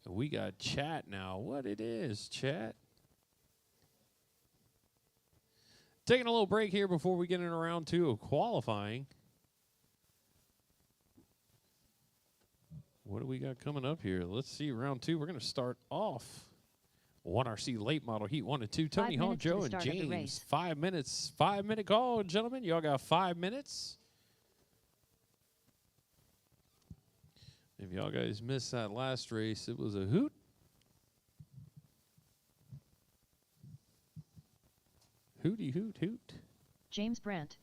We got chat now. What it is, chat? Taking a little break here before we get into round 2 of qualifying. What do we got coming up here? Let's see, round 2. We're going to start off 1RC late model heat 1 and 2. Tony Hall, Joe, and James. 5 minutes. 5-minute call, gentlemen. Y'all got 5 minutes. If y'all guys missed that last race, it was a hoot. Hooty hoot hoot. James Brandt.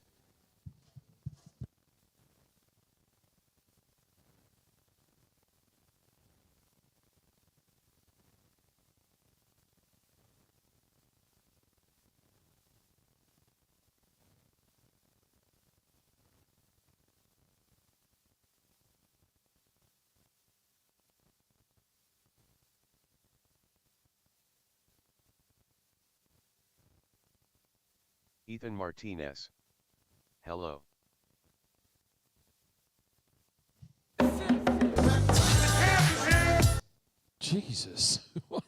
Ethan Martinez. Hello. Jesus. What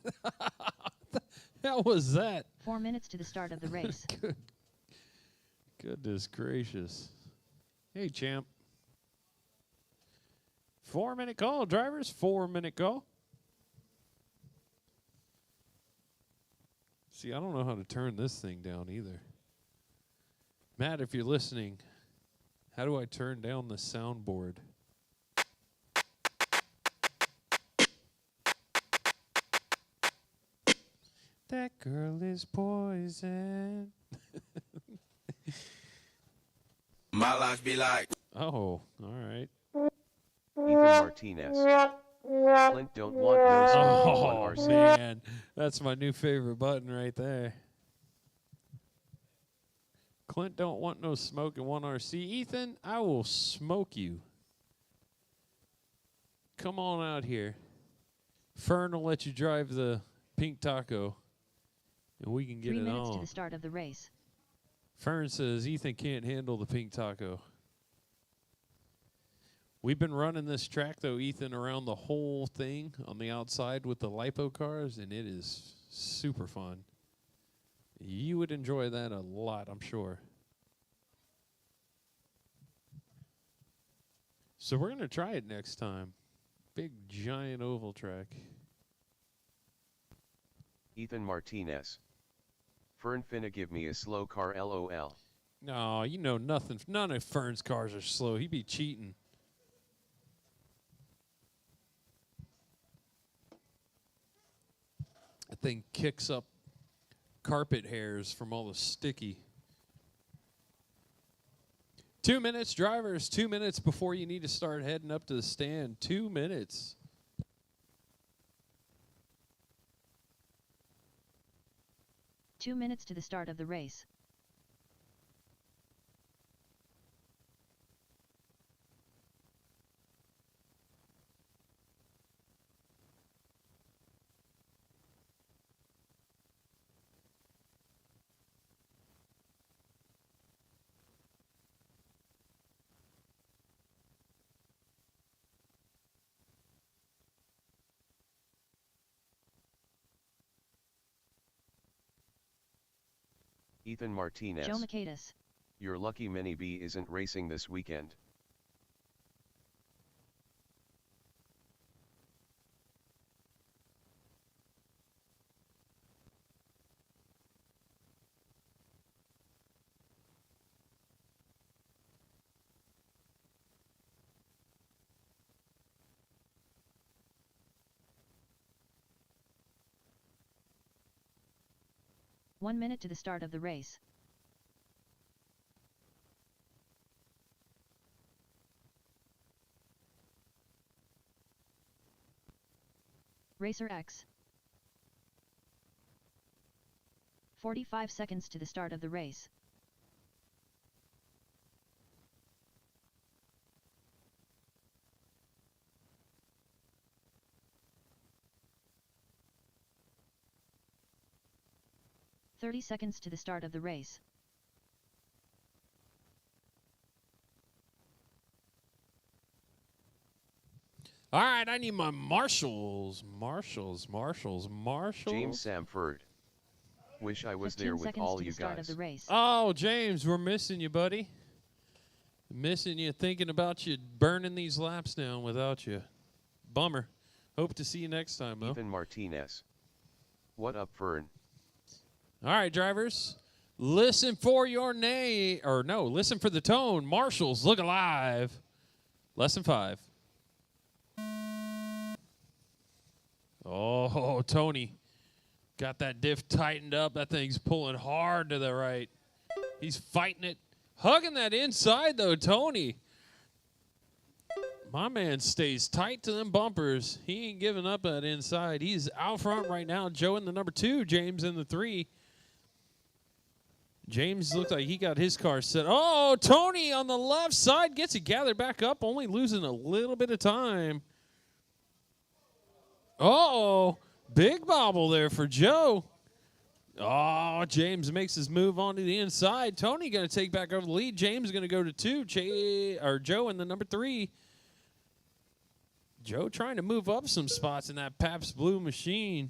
the hell was that? 4 minutes to the start of the race. Goodness gracious. Hey, champ. 4-minute call, drivers. 4-minute call. See, I don't know how to turn this thing down either. Matt, if you're listening, how do I turn down the soundboard? That girl is poison. My life be like. Oh, all right. Ethan Martinez. Clint don't want no smoke in Oh, 1RC. man. That's my new favorite button right there. Clint don't want no smoke in 1RC. Ethan, I will smoke you. Come on out here. Fern will let you drive the pink taco, and we can get 3 it minutes to on. the start of the race. Fern says Ethan can't handle the pink taco. We've been running this track, though, Ethan, around the whole thing on the outside with the lipo cars, and it is super fun. You would enjoy that a lot, I'm sure. So we're going to try it next time. Big, giant oval track. Ethan Martinez. Fern finna give me a slow car LOL. No, you know nothing. None of Fern's cars are slow. He'd be cheating. That thing kicks up carpet hairs from all the sticky. 2 minutes, drivers. 2 minutes before you need to start heading up to the stand. 2 minutes. Two minutes to the start of the race. Ethan Martinez. Joe Michaelis. You're lucky Mini B isn't racing this weekend. One minute to the start of the race. Racer X. 45 seconds to the start of the race. "30 seconds to the start of the race. All right, I need my marshals. James Samford. Wish I was 15 there with seconds all to you the start guys. of the race. Oh, James, we're missing you, buddy. Missing you, thinking about you, burning these laps down without you. Bummer. Hope to see you next time, though. Ethan Martinez. What up, Fern? All right, drivers. Listen for your name. Or no, listen for the tone. Marshals, look alive. Lesson 5. Oh, Tony. Got that diff tightened up. That thing's pulling hard to the right. He's fighting it. Hugging that inside, though, Tony. My man stays tight to them bumpers. He ain't giving up that inside. He's out front right now. Joe in the number 2. James in the 3. James looks like he got his car set. Oh, Tony on the left side gets it gathered back up, only losing a little bit of time. Uh-oh. Big bobble there for Joe. Oh, James makes his move onto the inside. Tony going to take back over the lead. James going to go to 2. Joe in the number 3. Joe trying to move up some spots in that Pabst Blue machine.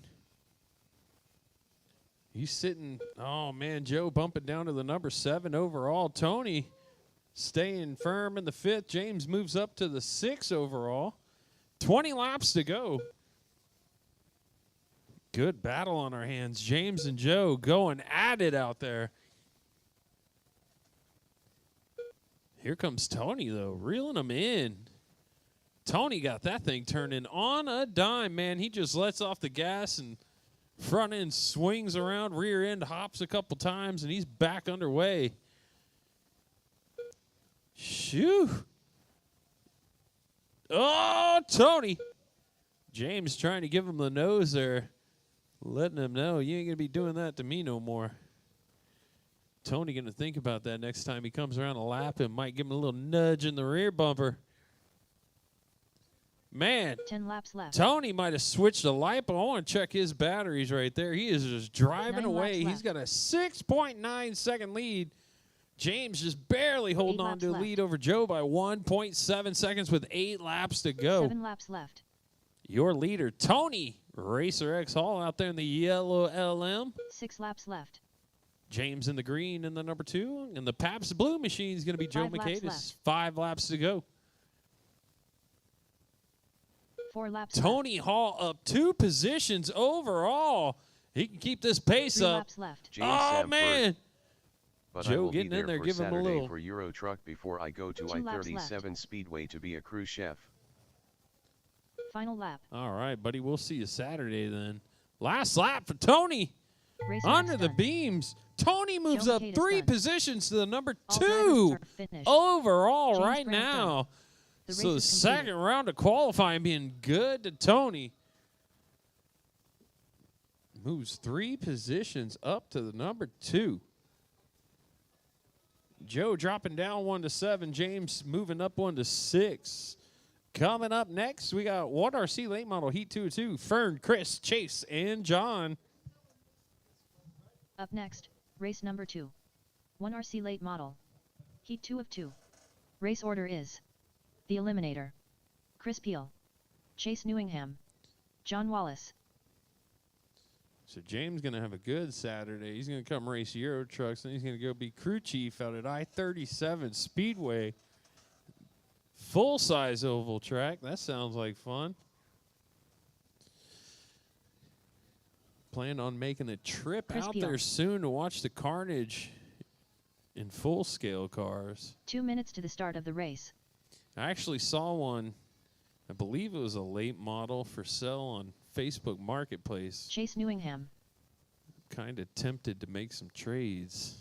He's sitting, oh, man, Joe bumping down to the number 7 overall. Tony staying firm in the 5th. James moves up to the 6 overall. 20 laps to go. Good battle on our hands. James and Joe going at it out there. Here comes Tony, though, reeling him in. Tony got that thing turning on a dime, man. He just lets off the gas and front end swings around, rear end hops a couple times, and he's back underway. Shoo. Oh, Tony. James trying to give him the nose there. Letting him know, you ain't going to be doing that to me no more. Tony going to think about that next time he comes around a lap and might give him a little nudge in the rear bumper. Man, 10 laps left. Tony might have switched a light, but I want to check his batteries right there. He is just driving 9 away. laps He's got a 6.9 second lead. James just barely holding on to a lead over Joe by 1.7 seconds with 8 laps to go. 7 laps left. Your leader, Tony Racer X Hall, out there in the yellow LM. 6 laps left. James in the green in the number 2. And the Pabst Blue machine is going to be Joe 5 laps Mercedes. left. 5 laps to go. 4 laps Tony left. Hall up 2 positions overall. He can keep this pace 3 up. laps left. James Oh, Samford. man. But Joe I will getting be in there, for give him a Saturday little. for Euro Truck before I go to 2 laps I-37 left. Speedway to be a crew chef. Final lap. All right, buddy. We'll see you Saturday then. Last lap for Tony. Race Under race the done. beams. Tony moves Joe up Mercedes 3 done. positions to the number All 2 drivers are finished. overall James right Grant done. now. The So the race is second completed. round of qualifying being good to Tony. Moves 3 positions up to the number 2. Joe dropping down 1 to 7. James moving up 1 to 6. Coming up next, we got 1RC late model Heat 2 2. Fern, Chris, Chase, and John. Up next, race number 2. 1RC late model. Heat 2 of 2. Race order is The Eliminator. Chris Peel. Chase Newingham. John Wallace. So James going to have a good Saturday. He's going to come race Euro trucks, and he's going to go be crew chief out at I-37 Speedway. Full-size oval track. That sounds like fun. Plan on making a trip Chris out Peel. there soon to watch the carnage in full-scale cars. 2 minutes to the start of the race. I actually saw one. I believe it was a late model for sale on Facebook Marketplace. Chase Newingham. Kind of tempted to make some trades.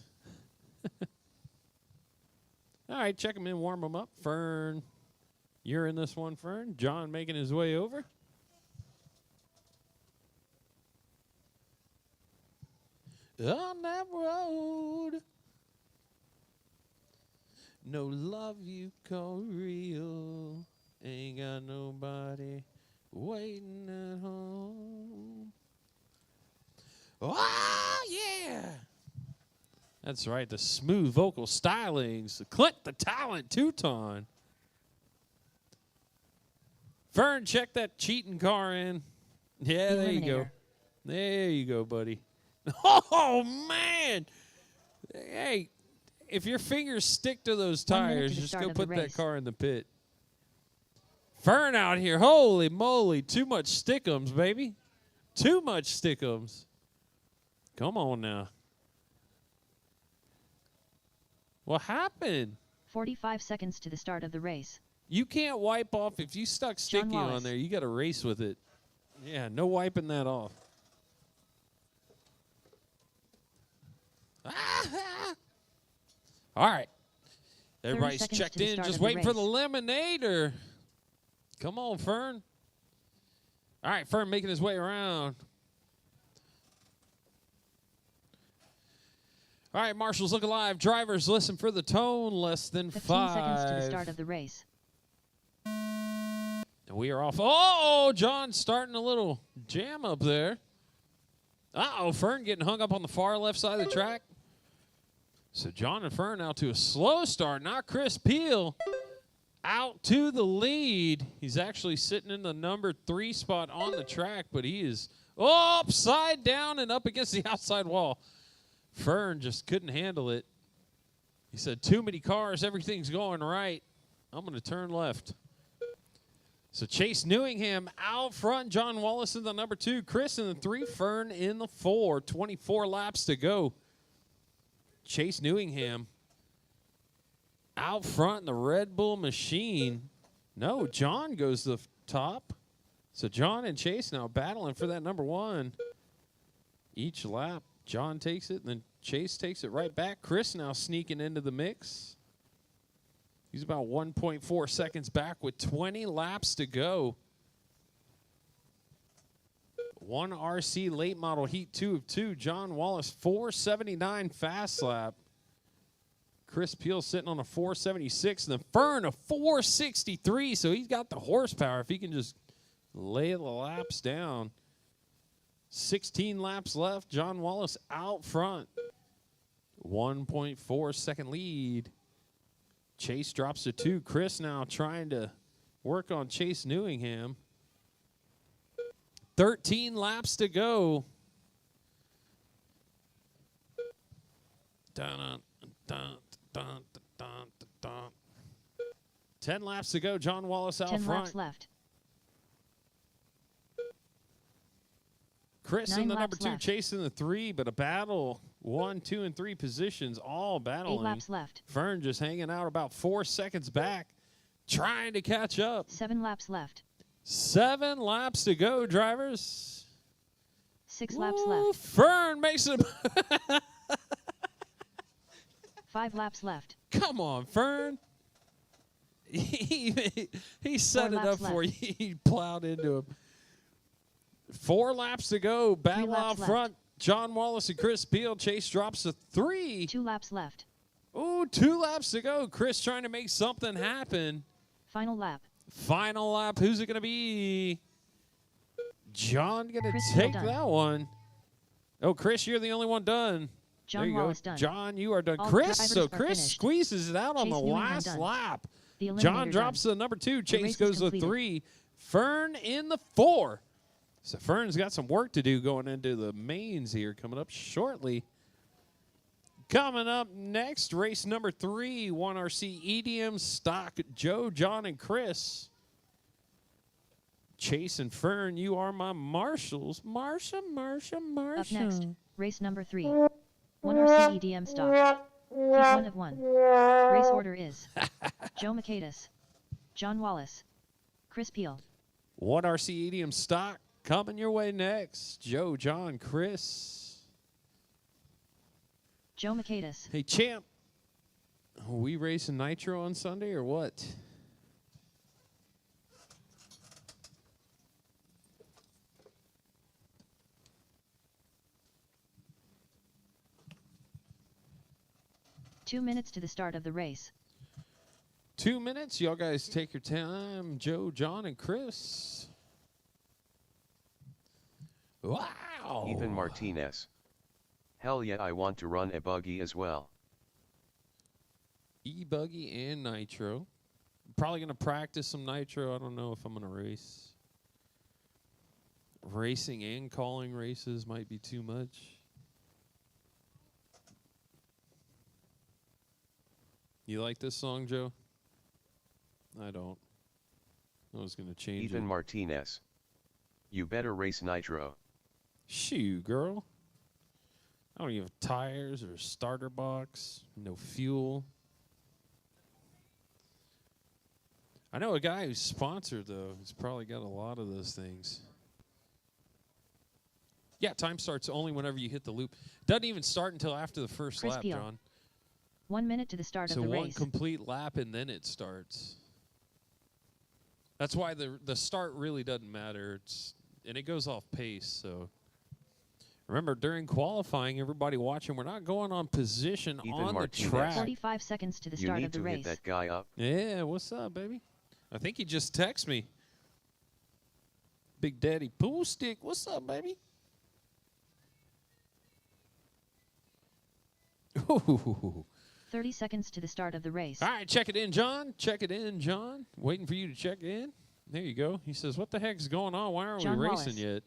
All right, check them in, warm them up. Fern, you're in this one, Fern. John making his way over. On that road, no love you call real. Ain't got nobody waiting at home. Oh, yeah. That's right, the smooth vocal stylings. The Clint the Talent Teuton. Fern, check that cheating car in. Yeah, there you go. Eliminator. There you go, buddy. Oh, man. Hey, if your fingers stick to those 1 minute tires, to the just start go of the put that race. car in the pit. Fern out here. Holy moly. Too much stickums, baby. Too much stickums. Come on now. What happened? 45 seconds to the start of the race. You can't wipe off. If you stuck John sticky on Wallace. there, you got to race with it. Yeah, no wiping that off. All right. Everybody's seconds checked to the in, start just of the waiting for race. the lemonator. Come on, Fern. All right, Fern making his way around. All right, marshals, look alive. Drivers, listen for the tone. Less than 15 5. seconds to the start of the race. And we are off. Oh, John starting a little jam up there. Uh-oh, Fern getting hung up on the far left side of the track. So John and Fern out to a slow start. Now Chris Peel out to the lead. He's actually sitting in the number 3 spot on the track, but he is upside down and up against the outside wall. Fern just couldn't handle it. He said, too many cars, everything's going right. I'm going to turn left. So Chase Newingham out front. John Wallace in the number 2. Chris in the 3. Fern in the 4. 24 laps to go. Chase Newingham out front in the Red Bull machine. No, John goes to the top. So John and Chase now battling for that number 1. Each lap, John takes it, and then Chase takes it right back. Chris now sneaking into the mix. He's about 1.4 seconds back with 20 laps to go. 1 RC late model heat 2 of 2. John Wallace, 479 fast lap. Chris Peel sitting on a 476. And then Fern, a 463. So he's got the horsepower if he can just lay the laps down. 16 laps left. John Wallace out front. 1.4 second lead. Chase drops to 2. Chris now trying to work on Chase Newingham. 13 laps to go. Dun, dun, dun, dun, dun, dun. 10 laps to go. John Wallace out 10 front. laps left. Chris 9 in the number laps 2, left. Chase in the 3, but a battle. 1, 2, and 3 positions, all 8 battling. laps left. Fern just hanging out about 4 seconds back, trying to catch up. 7 laps left. 7 laps to go, drivers. 6 laps Woo, left. Fern makes it. 5 laps left. Come on, Fern. He set 4 it up laps for you. left. He plowed into him. 4 laps to go. Battle laps out left. front. John Wallace and Chris Peel. Chase drops to 3. 2 laps left. Ooh, 2 laps to go. Chris trying to make something happen. Final lap. Final lap. Who's it going to be? John going to Chris Peel take done. that one. Oh, Chris, you're the only one done. John there you Wallace go. done. John, you are done. All Chris, drivers so are Chris finished. squeezes it out on Chase the Newingham last done. lap. The John eliminator drops done. to the number 2. The Chase race is goes to completed. 3. Fern in the 4. So Fern's got some work to do going into the mains here coming up shortly. Coming up next, race number 3, 1RC EDM stock. Joe, John, and Chris. Chase and Fern, you are my marshals. Marsha. Up next, race number 3. 1RC EDM stock. Heat 1 of 1. Race order is Joe Makaitis, John Wallace, Chris Peel. 1RC EDM stock coming your way next. Joe, John, Chris. Joe Makaitis. Hey, champ. Are we racing Nitro on Sunday or what? Two minutes to the start of the race. 2 minutes. Y'all guys take your time. Joe, John, and Chris. Wow. Ethan Martinez. Hell yeah, I want to run a buggy as well. E-Buggy and Nitro. probably going to practice some nitro. I don't know if I'm going to race. Racing and calling races might be too much. You like this song, Joe? I don't. I was going to change Ethan it. Martinez. You better race nitro. Shoo, girl. I don't even have tires or starter box. No fuel. I know a guy who's sponsored, though. He's probably got a lot of those things. Yeah, time starts only whenever you hit the loop. Doesn't even start until after the first Chris lap, Peel. John. 1 minute to the start So of the one race. complete lap and then it starts. That's why the start really doesn't matter. And it goes off pace. So remember, during qualifying, everybody watching, we're not going on position Ethan on Martinez. the track. 45 seconds to the You start need of the to race. hit that guy up. Yeah, what's up, baby? I think he just texted me. Big Daddy Pool Stick, what's up, baby? Ooh. 30 seconds to the start of the race. All right, check it in, John. Check it in, John. Waiting for you to check in. There you go. He says, what the heck's going on? Why aren't John we Wallace. racing yet?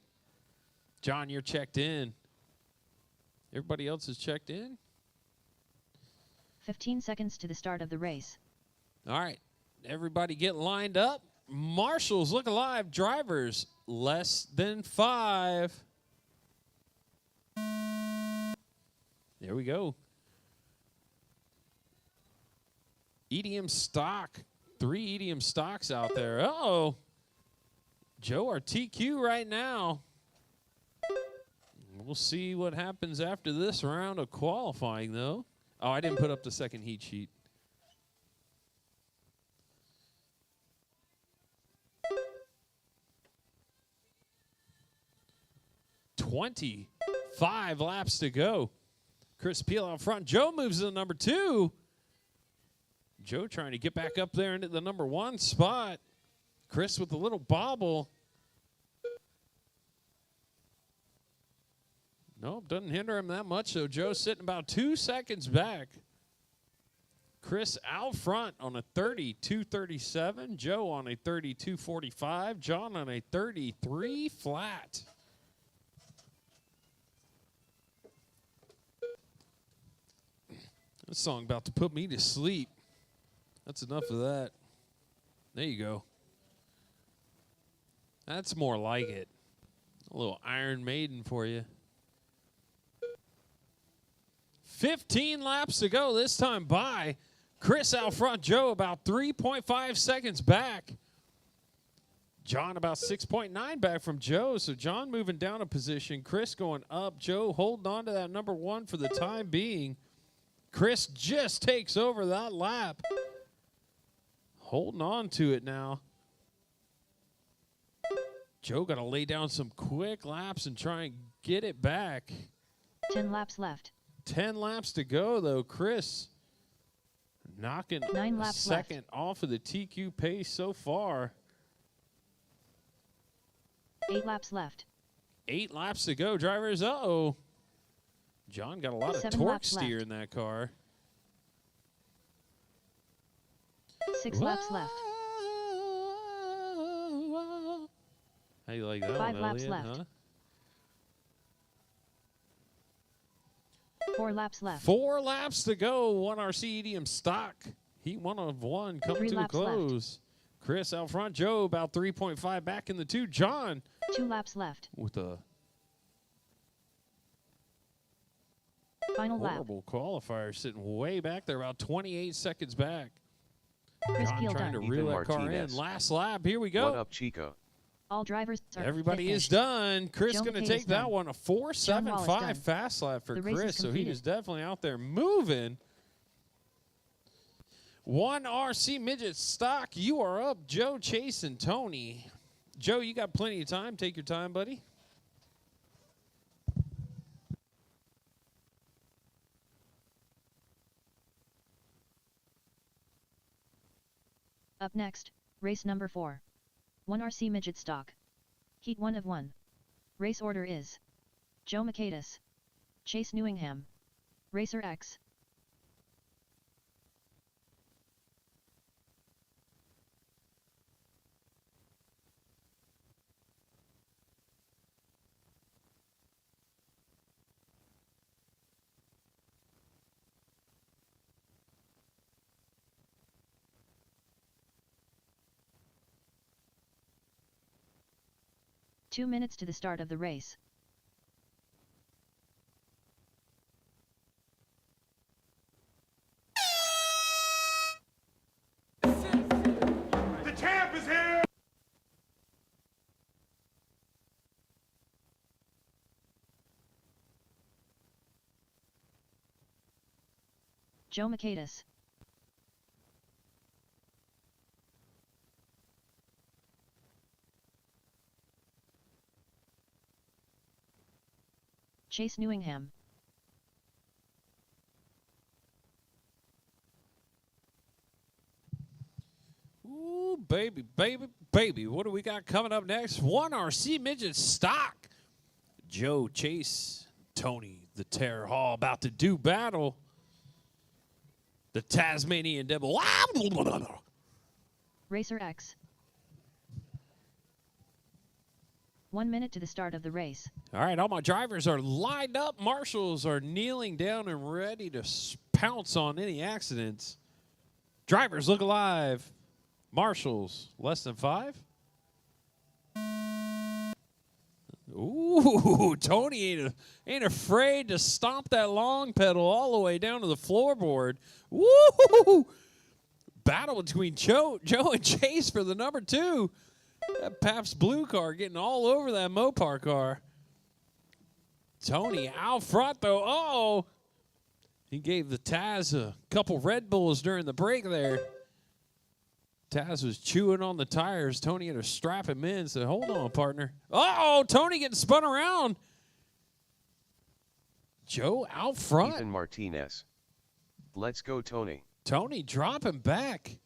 John, you're checked in. Everybody else is checked in? 15 seconds to the start of the race. All right. Everybody get lined up. Marshals, look alive. Drivers, less than 5. There we go. EDM stock. 3 EDM stocks out there. Uh-oh. Joe, our TQ right now. We'll see what happens after this round of qualifying, though. Oh, I didn't put up the second heat sheet. $25 laps to go. Chris Peel out front. Joe moves to the number 2. Joe trying to get back up there into the number 1 spot. Chris with a little bobble. Nope, doesn't hinder him that much. So Joe's sitting about 2 seconds back. Chris out front on a 32.37. Joe on a 32.45. John on a 33 flat. This song about to put me to sleep. That's enough of that. There you go. That's more like it. A little Iron Maiden for you. 15 laps to go this time by. Chris out front, Joe about 3.5 seconds back. John about 6.9 back from Joe. So John moving down a position. Chris going up. Joe holding on to that number 1 for the time being. Chris just takes over that lap. Holding on to it now. Joe got to lay down some quick laps and try and get it back. 10 laps left. 10 laps to go, though. Chris knocking 9 a laps second off of the TQ pace so far. 8 laps left. 8 laps to go, drivers. Uh-oh. John got a lot of 7 torque laps steer left. in that car. 6 laps left. How you like that 5 one, laps Elliot, left. huh? 4 laps left. 4 laps to go. 1 RC EDM stock. Heat 1 of 1 coming 3 to a laps left. close. Chris out front. Joe about 3.5 back in the 2. John 2 laps left. with a Final lap. horrible qualifier sitting way back there, about 28 seconds back. Chris John Peel trying to done. reel Ethan that car in. Martinez. Last lap. Here we go. What up, Chico? All drivers are Everybody is finished. done. Chris Joe going to McKay take is that done. one. A John Wallace 4.75 done. fast lap for The race is Chris. So he completed. is definitely out there moving. 1 RC midget stock. You are up. Joe, Chase, and Tony. Joe, you got plenty of time. Take your time, buddy. Up next, race number 4. 1 RC midget stock. Heat 1 of 1. Race order is Joe Makaitis, Chase Newingham, Racer X. 2 minutes to the start of the race. The champ is here! Joe Michaelis. Chase Newingham. Ooh, baby, baby, baby. What do we got coming up next? 1RC Midget Stock. Joe, Chase, Tony, the Terror Hall about to do battle. The Tasmanian Devil. Racer X. 1 minute to the start of the race. All right, all my drivers are lined up. Marshals are kneeling down and ready to pounce on any accidents. Drivers, look alive. Marshals, less than 5. Ooh, Tony ain't afraid to stomp that long pedal all the way down to the floorboard. Woo! Battle between Joe and Chase for the number 2. That Pabst Blue car getting all over that Mopar car. Tony out front, though. Uh-oh. He gave the Taz a couple Red Bulls during the break there. Taz was chewing on the tires. Tony had to strap him in and said, hold on, partner. Uh-oh, Tony getting spun around. Joe out front. Ethan Martinez. Let's go, Tony. Tony dropping back.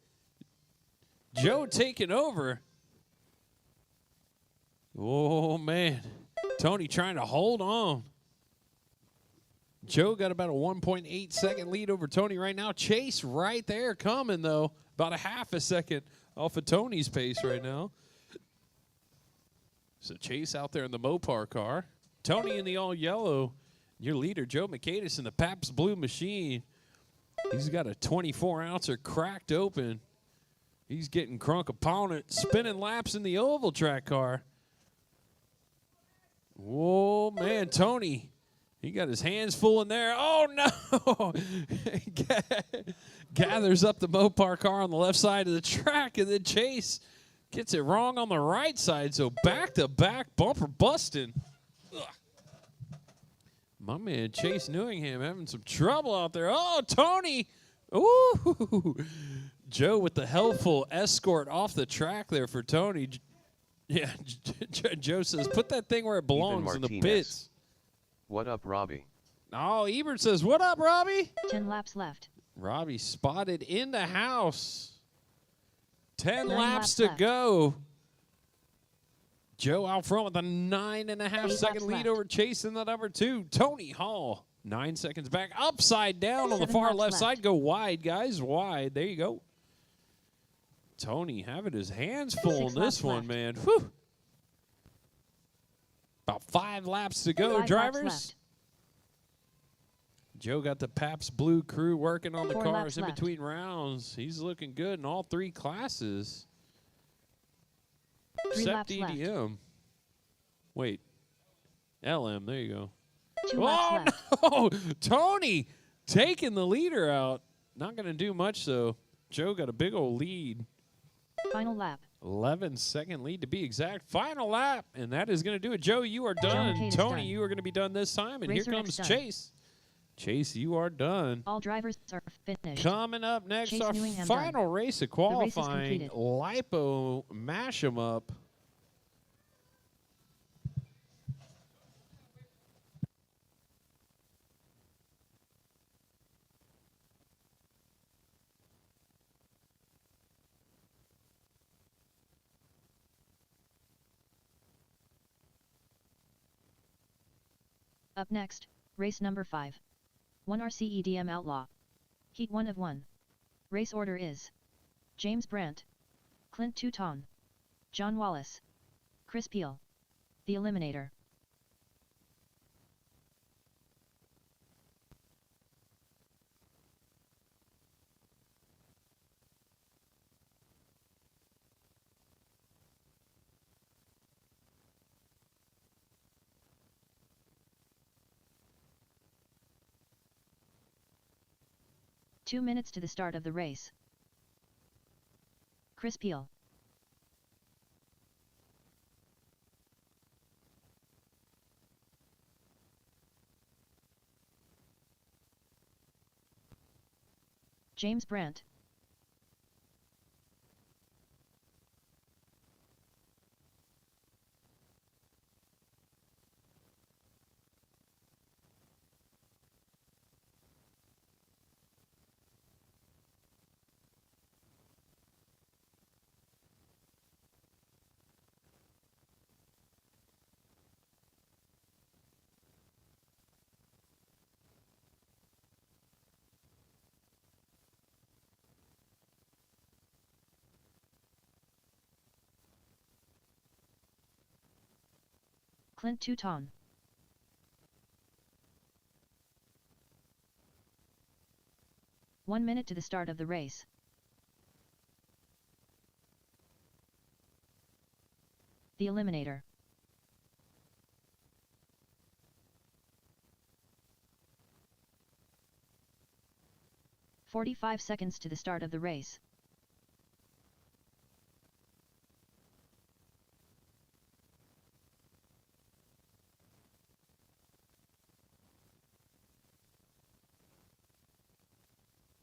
Joe taking over. Oh, man. Tony trying to hold on. Joe got about a 1.8 second lead over Tony right now. Chase right there coming, though. About a half a second off of Tony's pace right now. So Chase out there in the Mopar car. Tony in the all-yellow. Your leader, Joe Michaelis, in the Pabst Blue machine. He's got a 24-ouncer cracked open. He's getting crunk upon it. Spinning laps in the oval track car. Whoa, man, Tony. He got his hands full in there. Oh, no. Gathers up the Mopar car on the left side of the track, and then Chase gets it wrong on the right side. So back-to-back bumper busting. Ugh. My man Chase Newingham having some trouble out there. Oh, Tony. Ooh. Joe with the helpful escort off the track there for Tony. Yeah, Joe says, put that thing where it belongs in the pits. What up, Robbie? Oh, Ebert says, what up, Robbie? 10 laps left. Robbie spotted in the house. 10 9 laps to left. go. Joe out front with a 9.5 second lead left. over Chase in the number 2. Tony Hall, 9 seconds back. Upside down on the 7 far laps left left. side. Go wide, guys, wide. There you go. Tony having his hands full 6 in this laps one, left. man. Whew. About 5 laps to go, 5 laps drivers. left. Joe got the Pabst Blue crew working on the 4 cars laps in left. between rounds. He's looking good in all 3 classes. 3 Except laps left. EDM. Wait. LM, there you go. 2 laps left. Oh, no! Tony taking the leader out. Not going to do much, though. Joe got a big old lead. Final lap. 11-second lead to be exact. Final lap, and that is going to do it. Joe, you are done. Michaelis Tony, done. you are going to be done this time. And Racer here X comes done. Chase. Chase, you are done. All drivers are finished. Coming up next, Chase our Newingham final done. race of race is qualifying, completed. Lipo Mash 'em Up. Up next, race number 5. 1 RCEDM Outlaw. Heat 1 of 1. Race order is James Brandt, Clint Touton, John Wallace, Chris Peel. The Eliminator. 2 minutes to the start of the race. Chris Peel. James Brandt. Clint Touton. One minute to the start of the race. The Eliminator. "45 seconds to the start of the race.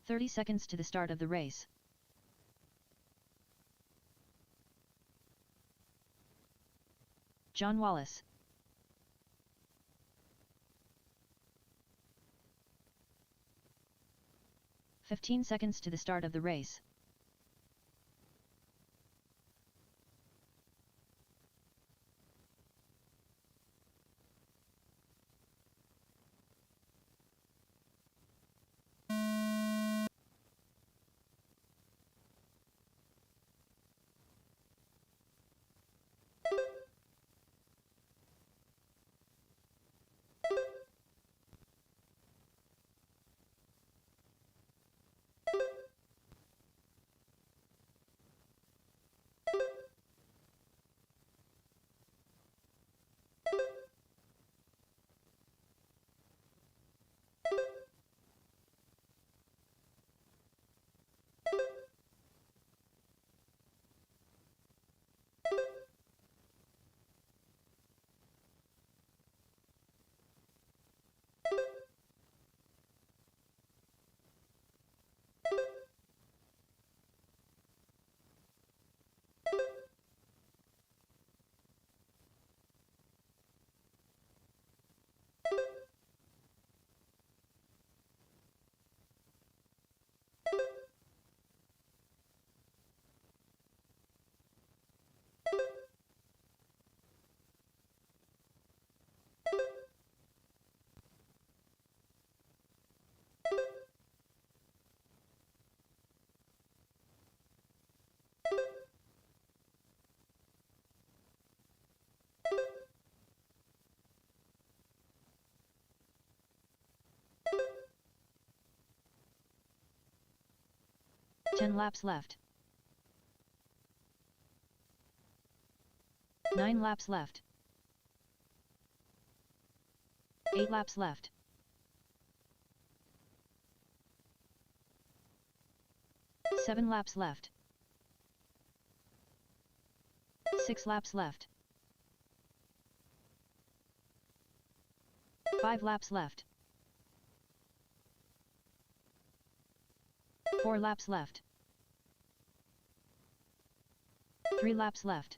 "30 seconds to the start of the race. John Wallace. "15 seconds to the start of the race. "10 laps left. 9 laps left. 8 laps left. 7 laps left. 6 laps left. 5 laps left. 4 laps left. 3 laps left.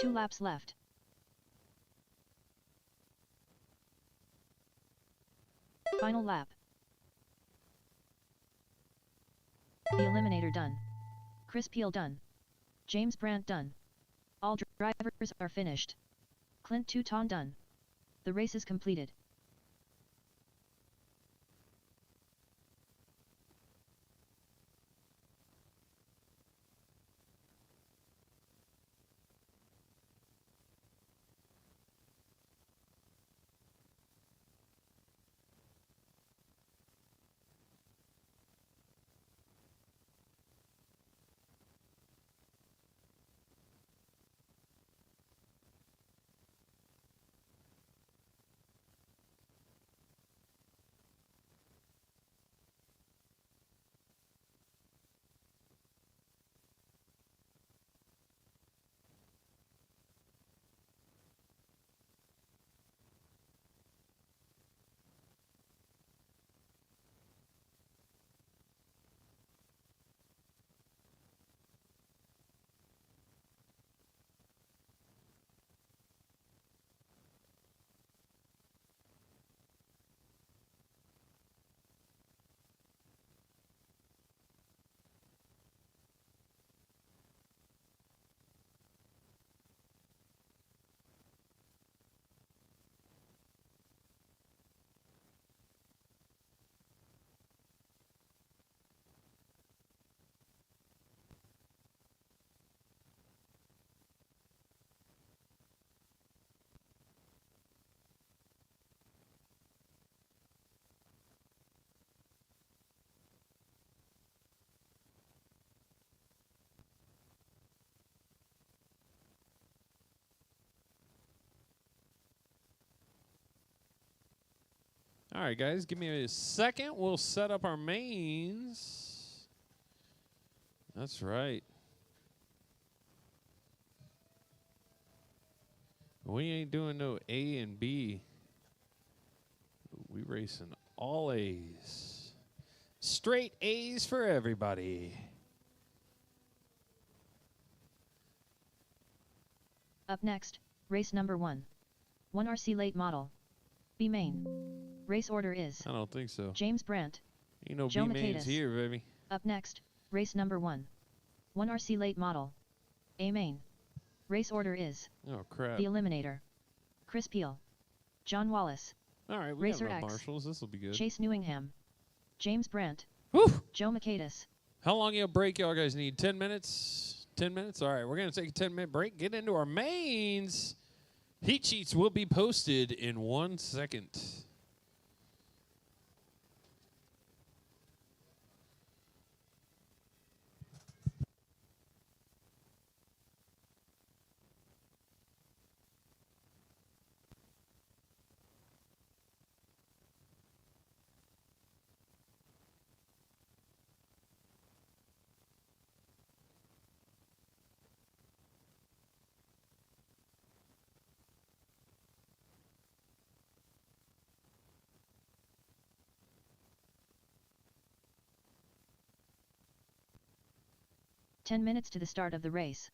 2 laps left. Final lap. The Eliminator done. Chris Peel done. James Brandt done. All drivers are finished. Clint Touton done. The race is completed. All right, guys, give me a second. We'll set up our mains. That's right. We ain't doing no A and B. We racing all A's. Straight A's for everybody. Up next, race number 1. 1 RC late model. B main. Race order is I don't think so. James Brandt. Ain't no Joe B mains Macias. here, baby. Up next, race number 1. 1 RC late model. A main. Race order is Oh, crap. The Eliminator. Chris Peel. John Wallace. All right, we Racer got enough X. marshals. This will be good. Chase Newingham. James Brandt. Woo! Joe Macias. How long a break y'all guys need? 10 minutes? 10 minutes? All right, we're going to take a 10-minute break, get into our mains. Heat sheets will be posted in 1 second. Ten minutes to the start of the race.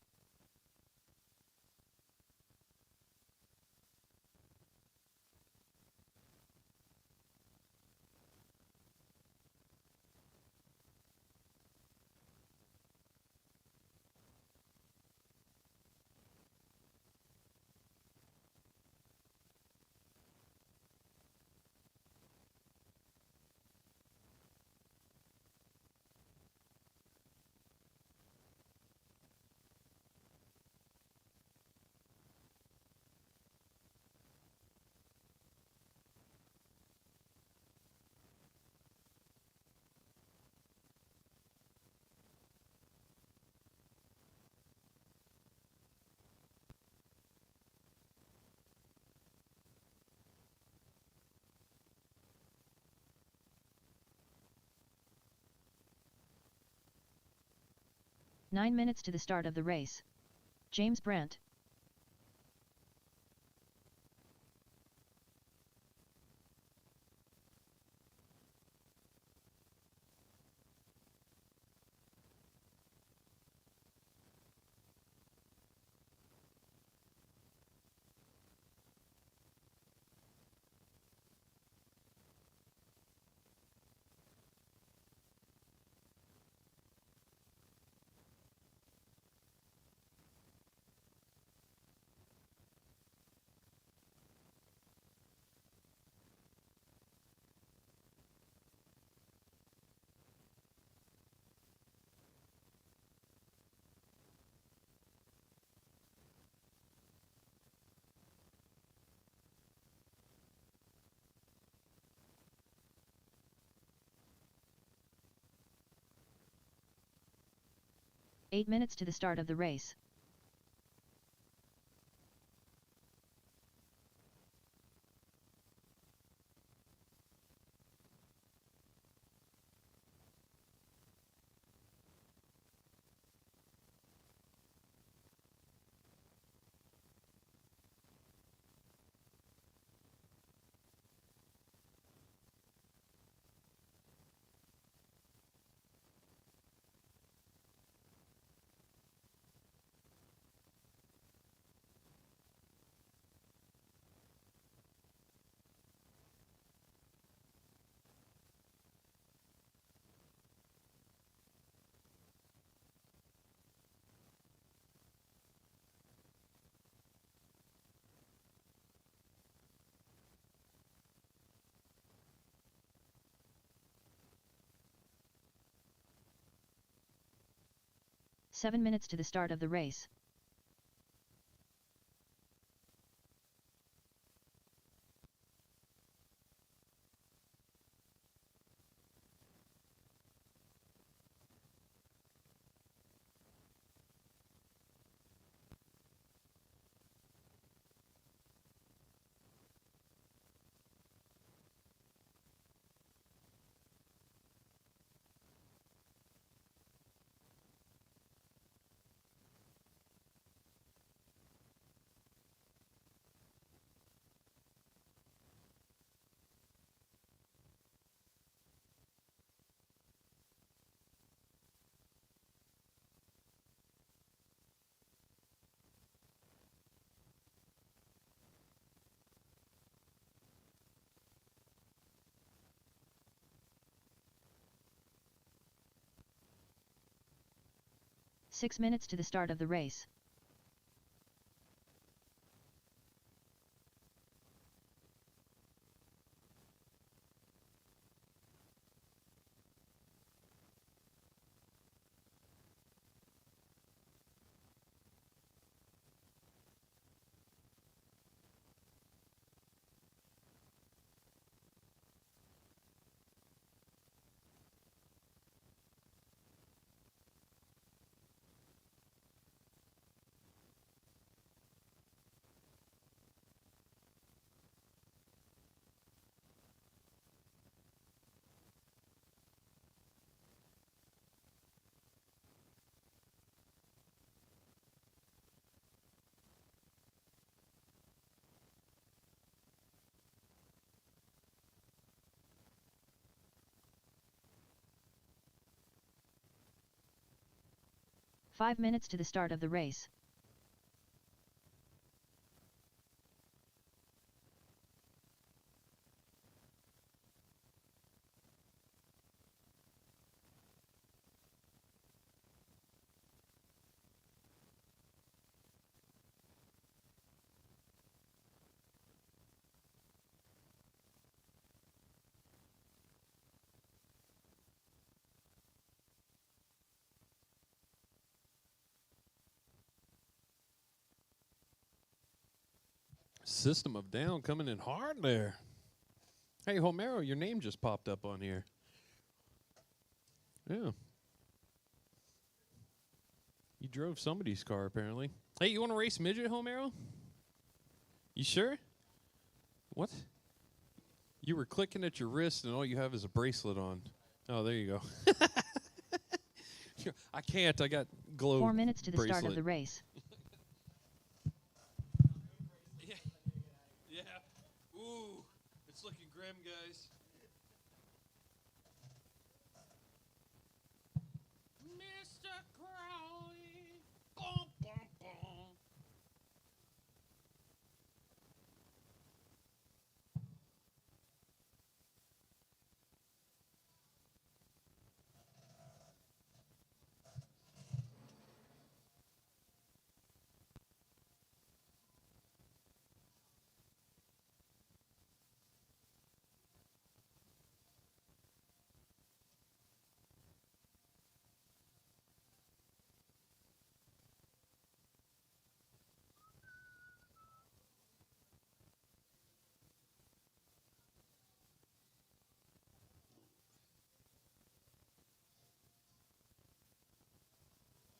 Nine minutes to the start of the race. James Brandt. Eight minutes to the start of the race. Seven minutes to the start of the race. 6 minutes to the start of the race. Five minutes to the start of the race. System of Down coming in hard there. Hey, Homero, your name just popped up on here. Yeah. You drove somebody's car, apparently. Hey, you want to race midget, Homero? You sure? What? You were clicking at your wrist, and all you have is a bracelet on. Oh, there you go. I can't. I got glow 4 minutes to the bracelet. start of the race. Yeah. Ooh, it's looking grim, guys. Mr. Crowley. Bum, bum, bum.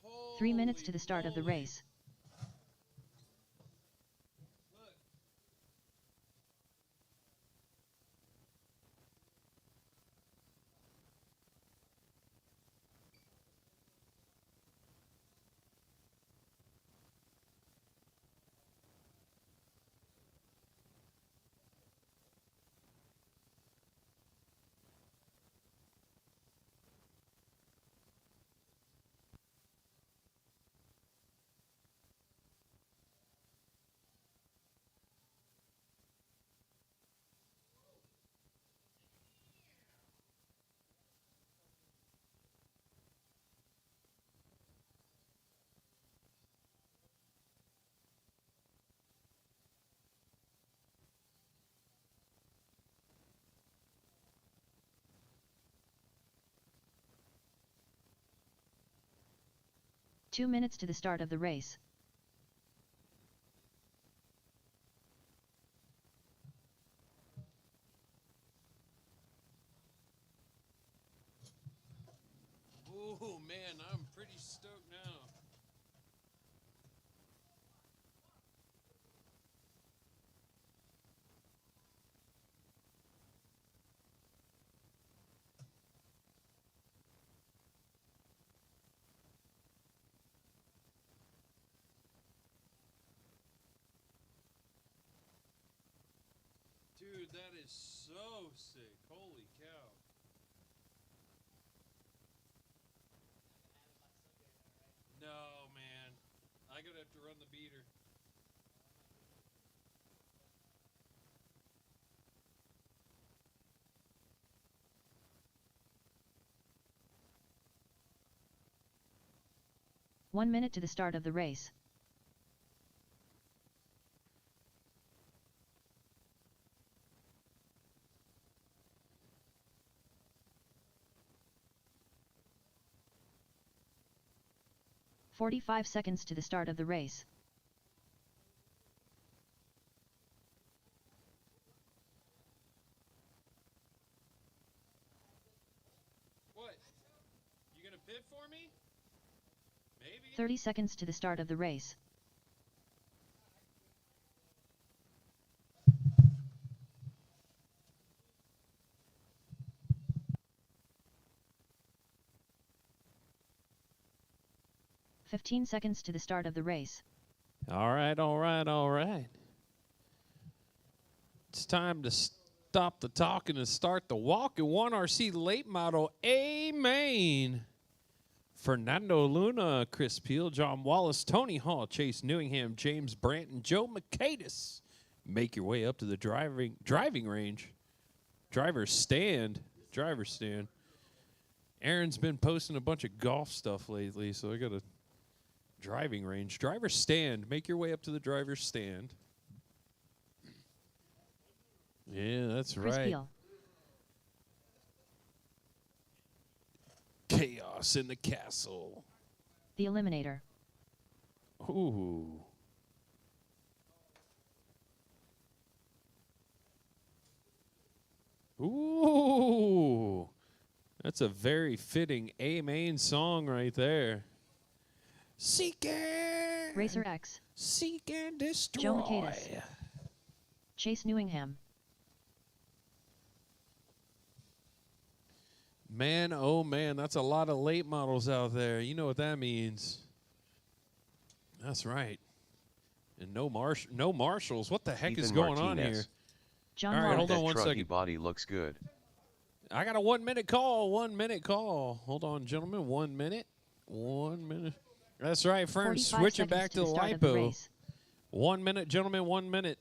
Holy 3 minutes to the start of the moly. race. Look. Two minutes to the start of the race. Ooh, man, I'm pretty stoked now. Dude, that is so sick. Holy cow. No, man. I'm going to have to run the beater. 1 minute to the start of the race. "45 seconds to the start of the race. What? You gonna pit for me? Maybe. 30 seconds to the start of the race. "15 seconds to the start of the race. All right, all right, all right. It's time to stop the talking and start the walking. 1RC late model A main. Fernando Luna, Chris Peel, John Wallace, Tony Hall, Chase Newingham, James Branton, Joe McCadis. Make your way up to the driving range. Driver's stand. Aaron's been posting a bunch of golf stuff lately, so I got a driving range. Driver's stand. Make your way up to the driver's stand. Yeah, that's Chris right. Peel. Chaos in the castle. The Eliminator. Ooh. Ooh. That's a very fitting A main song right there. Seek and Racer X. Seek and destroy. Joe McCadis. Chase Newingham. Man, oh man, that's a lot of late models out there. You know what that means. That's right. And no marshals. What the heck is Ethan going Martinez. on here? John All right, Wallace. hold on That one trucky second. body looks good. I got a 1 minute call. 1 minute call. Hold on, gentlemen. 1 minute. 1 minute. That's right, Fern. 45 Switch it seconds back to the start of the lipo. race. 1 minute, gentlemen. 1 minute.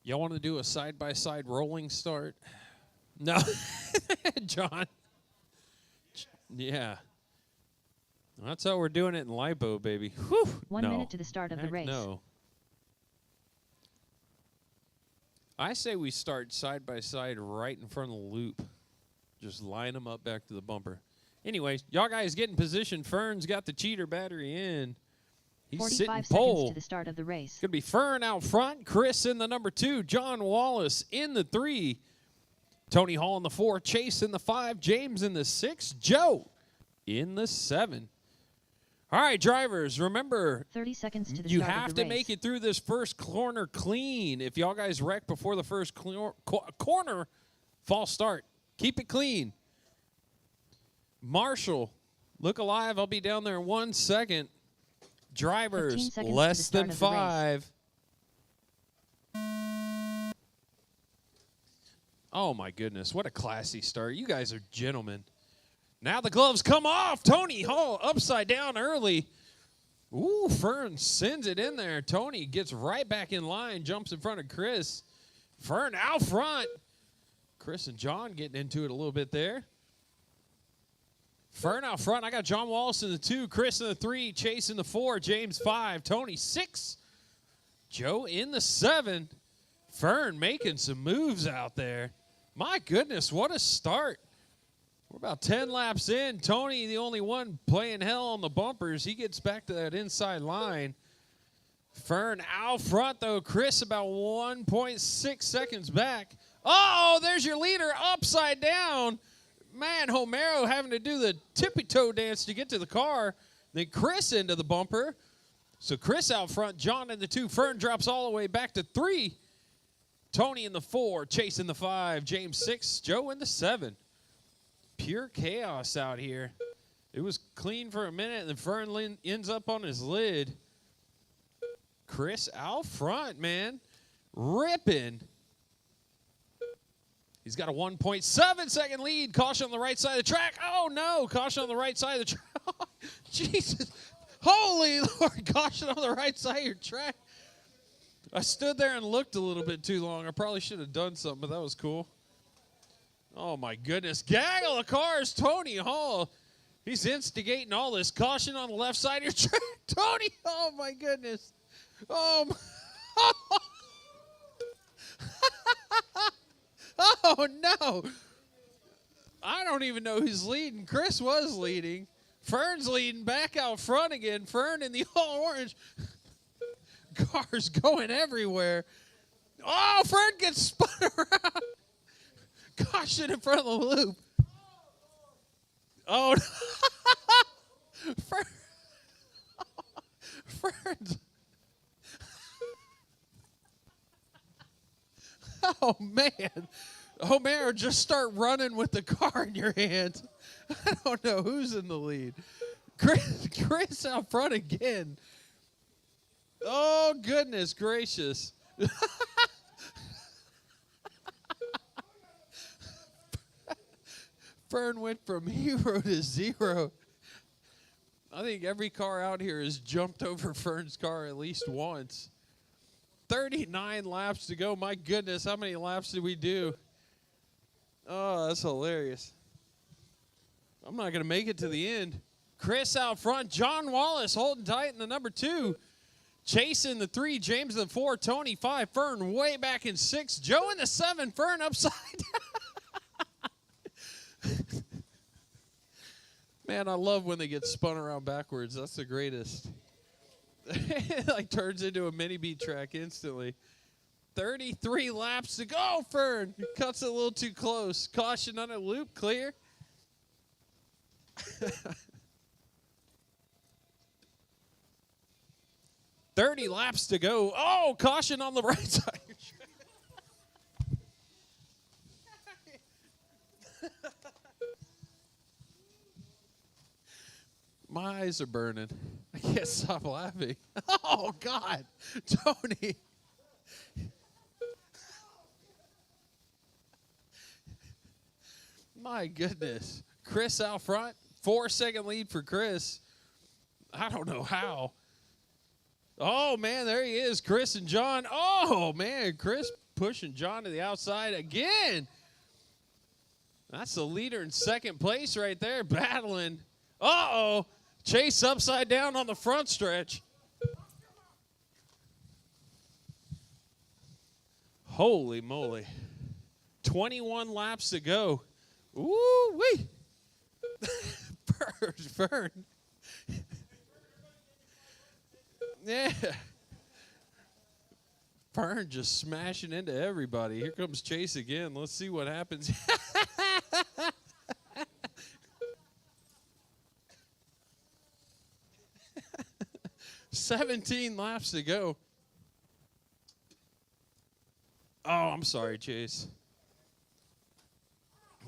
Y'all want to do a side-by-side rolling start? No. John. Yeah. That's how we're doing it in lipo, baby. Whew. 1 No. minute to the start of the Heck race. No. I say we start side-by-side right in front of the loop. Just line them up back to the bumper. Anyways, y'all guys get in position. Fern's got the cheater battery in. He's 45 sitting seconds pole. to the start of the race. Going to be Fern out front, Chris in the number 2, John Wallace in the 3, Tony Hall in the 4, Chase in the 5, James in the 6, Joe in the 7. All right, drivers, remember, 30 seconds to the you start have of the to race. make it through this first corner clean. If y'all guys wreck before the first corner, false start. Keep it clean. Marshall, look alive. I'll be down there in 1 second. 15 Drivers, seconds to the less start than of the race. 5. Oh, my goodness. What a classy start. You guys are gentlemen. Now the gloves come off. Tony Hall upside down early. Ooh, Fern sends it in there. Tony gets right back in line, jumps in front of Chris. Fern out front. Chris and John getting into it a little bit there. Fern out front. I got John Wallace in the 2, Chris in the 3, Chase in the 4, James 5, Tony 6, Joe in the 7. Fern making some moves out there. My goodness, what a start. We're about 10 laps in. Tony, the only one playing hell on the bumpers. He gets back to that inside line. Fern out front, though. Chris about 1.6 seconds back. Oh, there's your leader upside down. Man, Homero having to do the tippy-toe dance to get to the car. Then Chris into the bumper. So Chris out front, John in the 2. Fern drops all the way back to 3. Tony in the 4, Chase in the 5, James 6, Joe in the 7. Pure chaos out here. It was clean for a minute, and then Fern ends up on his lid. Chris out front, man. Ripping. He's got a 1.7-second lead. Caution on the right side of the track. Oh, no. Caution on the right side of the track. Jesus. Holy Lord. Caution on the right side of your track. I stood there and looked a little bit too long. I probably should have done something, but that was cool. Oh, my goodness. Gaggle of cars. Tony Hall. He's instigating all this. Caution on the left side of your track. Tony. Oh, my goodness. Oh, my. Oh, no. I don't even know who's leading. Chris was leading. Fern's leading back out front again. Fern in the all-orange. Cars going everywhere. Oh, Fern gets spun around. Caution in front of the loop. Oh, no. Fern's. Oh, man. Oh, man, just start running with the car in your hands. I don't know who's in the lead. Chris out front again. Oh, goodness gracious. Fern went from hero to zero. I think every car out here has jumped over Fern's car at least once. 39 laps to go. My goodness, how many laps did we do? Oh, that's hilarious. I'm not going to make it to the end. Chris out front. John Wallace holding tight in the number 2. Chase in the 3. James in the 4. Tony 5. Fern way back in 6. Joe in the 7. Fern upside down. Man, I love when they get spun around backwards. That's the greatest. It like turns into a mini beat track instantly. 33 laps to go, Fern. Cuts it a little too close. Caution on a loop, clear. 30 laps to go. Oh, caution on the right side. My eyes are burning. I can't stop laughing. Oh, God. Tony. My goodness. Chris out front. 4-second lead for Chris. I don't know how. Oh, man, there he is. Chris and John. Oh, man, Chris pushing John to the outside again. That's the leader in second place right there, battling. Uh-oh. Chase upside down on the front stretch. Holy moly. 21 laps to go. Ooh-wee. Fern. Yeah. Fern just smashing into everybody. Here comes Chase again. Let's see what happens. 17 laps to go. Oh, I'm sorry, Chase.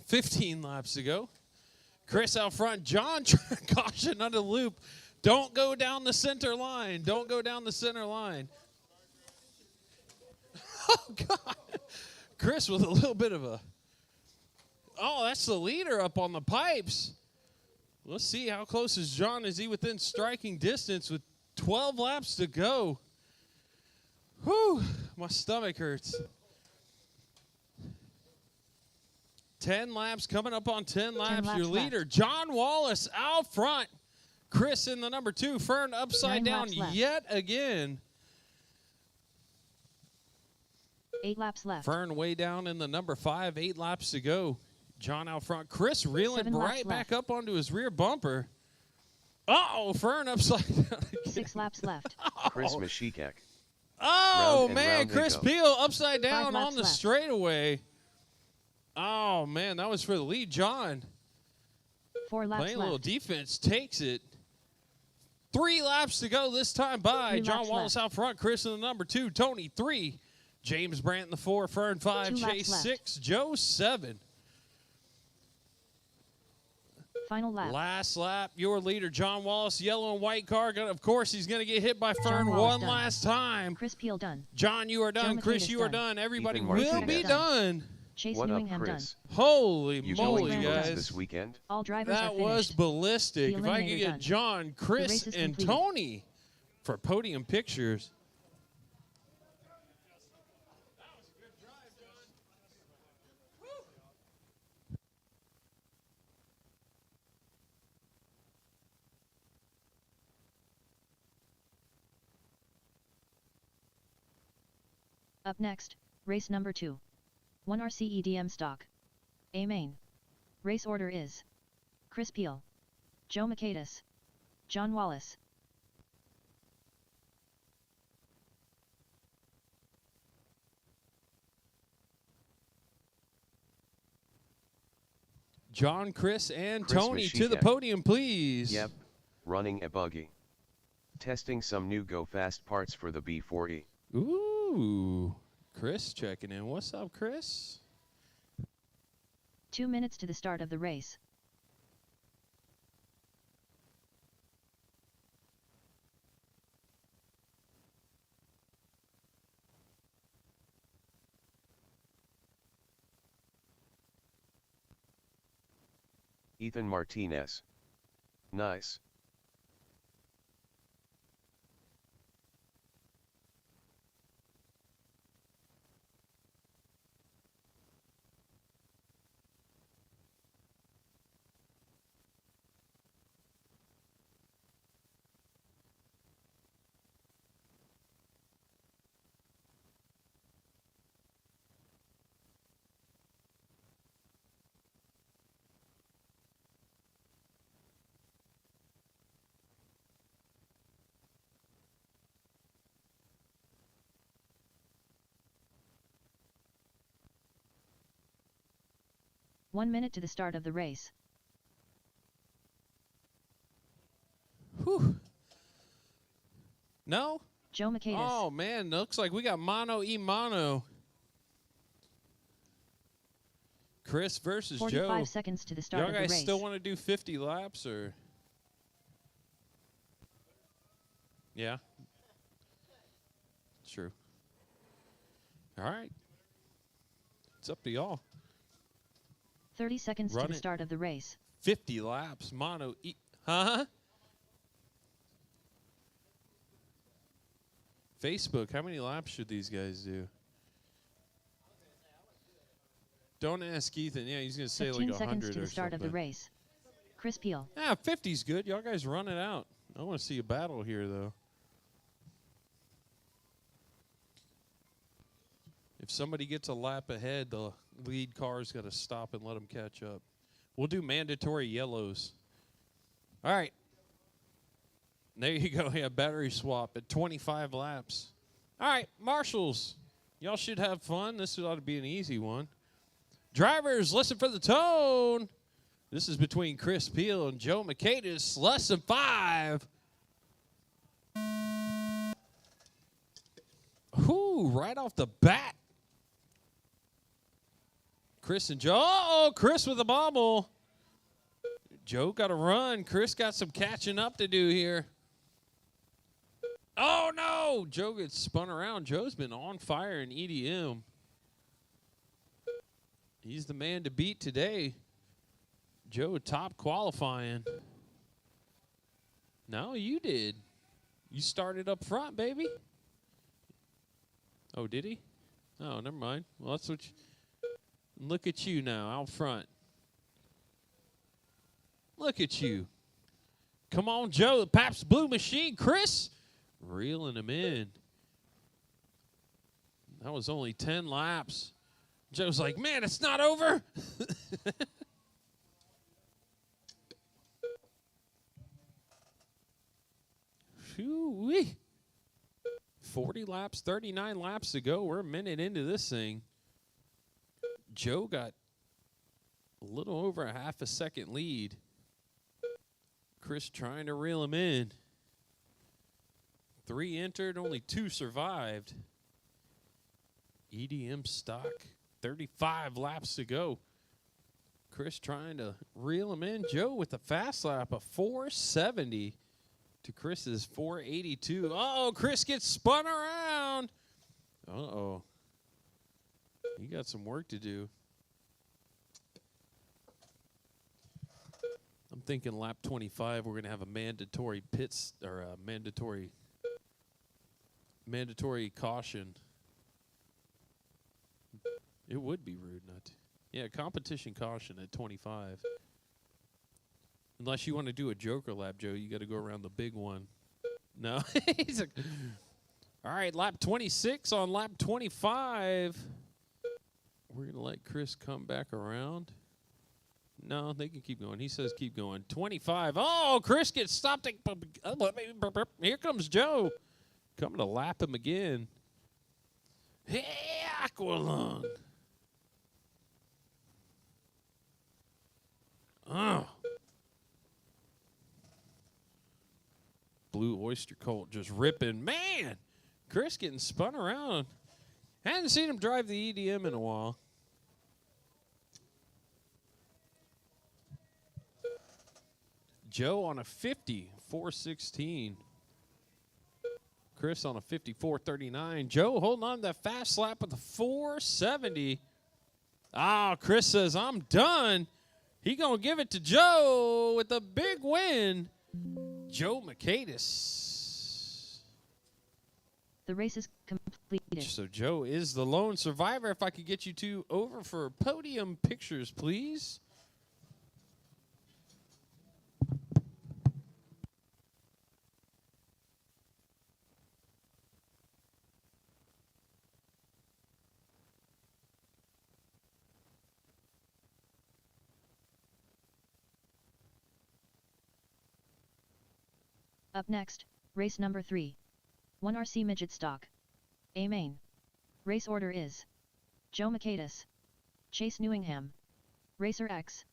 15 laps to go. Chris out front. John, caution on the loop. Don't go down the center line. Don't go down the center line. Oh, God. Chris with a little bit of a... Oh, that's the leader up on the pipes. Let's see how close is John. Is he within striking distance with 12 laps to go? Whew, my stomach hurts. 10 laps, coming up on 10 laps. Your leader, left. John Wallace out front. Chris in the number 2. Fern upside down yet again. 8 laps left. Fern way down in the number 5. 8 laps to go. John out front. Chris reeling right back up onto his rear bumper. Uh-oh, Fern upside down. 6 laps left. Chris Mashikak. Oh, man, Chris Peel upside down on the straightaway. Oh, man, that was for the lead. John 4 laps playing left. a little defense, takes it. 3 laps to go this time by. John Wallace out front. Chris in the number 2. Tony 3. James Brandt in the 4. Fern 5. Chase 6. Joe 7. Final lap. Last lap, your leader, John Wallace, yellow and white car. Of course, he's going to get hit by Fern Wallace one done. last time. Chris Peel done. John, you are done. Joe Chris, McKay's you are done. done. Everybody Ethan will Martinez be done. done. Chase What up, Newingham done. Chris? Holy You moly, joined Grant Brooks guys. this weekend? All drivers are That finished. was ballistic. The If I could eliminator get done. John, Chris, race is and completed. Tony for podium pictures. Up next, race number 2. 1 RCEDM stock. A main. Race order is Chris Peel, Joe McKaytis, John Wallace. John, Chris, and Chris Tony to the Mashika. podium, please. Yep, running a buggy. Testing some new Go Fast parts for the B4E. Ooh, Chris checking in. What's up, Chris? 2 minutes to the start of the race. Ethan Martinez. Nice. One minute to the start of the race. Whew. No? Joe McKaytis. Oh, man, looks like we got mono e mono. Chris versus 45 Joe. seconds to the start Y'all of the guys race. still want to do 50 laps, or? Yeah. True. All right. It's up to y'all. 30 seconds Run to the it. start of the race. 50 laps, mono e. Huh? Facebook, how many laps should these guys do? Don't ask Ethan. Yeah, he's going to say 15 like 100 seconds to or the start something. of the race. Chris Peel. Yeah, 50's good. Y'all guys run it out. I want to see a battle here, though. If somebody gets a lap ahead, the lead car's got to stop and let them catch up. We'll do mandatory yellows. All right. There you go. Yeah, battery swap at 25 laps. All right, marshals. Y'all should have fun. This ought to be an easy one. Drivers, listen for the tone. This is between Chris Peel and Joe McKaytis. Less than 5. Ooh, right off the bat. Chris and Joe. Uh-oh, Chris with a bobble. Joe got to run. Chris got some catching up to do here. Oh, no. Joe gets spun around. Joe's been on fire in EDM. He's the man to beat today. Joe, top qualifying. No, you did. You started up front, baby. Oh, did he? Oh, never mind. Well, that's what you... Look at you now, out front. Look at you. Come on, Joe, the Pabst Blue Machine. Chris, reeling him in. That was only 10 laps. Joe's like, man, it's not over. Phew-wee. 40 laps, 39 laps to go. We're a minute into this thing. Joe got a little over a half a second lead. Chris trying to reel him in. 3 entered, only 2 survived. EDM stock, 35 laps to go. Chris trying to reel him in. Joe with the fast lap of 470 to Chris's 482. Uh-oh, Chris gets spun around. Uh-oh. He got some work to do. I'm thinking lap 25, we're going to have a mandatory pits or a mandatory caution. It would be rude not to. Yeah, competition caution at 25. Unless you want to do a joker lap, Joe, you got to go around the big one. No. He's like, all right, lap 26 on lap 25. We're going to let Chris come back around. No, they can keep going. He says keep going. 25. Oh, Chris gets stopped. Here comes Joe. Coming to lap him again. Hey, Aqualung. Oh. Blue Oyster Cult just ripping. Man, Chris getting spun around. Hadn't seen him drive the EDM in a while. Joe on a 50, 416. Chris on a 54.39. Joe holding on to that fast lap with a 470. Ah, Chris says, I'm done. He going to give it to Joe with a big win. Joe Mercatus. The race is completed. So Joe is the lone survivor. If I could get you two over for podium pictures, please. Up next, race number 3. 1 RC Midget Stock. A main. Race order is Joe Mercatus, Chase Newingham, Racer X.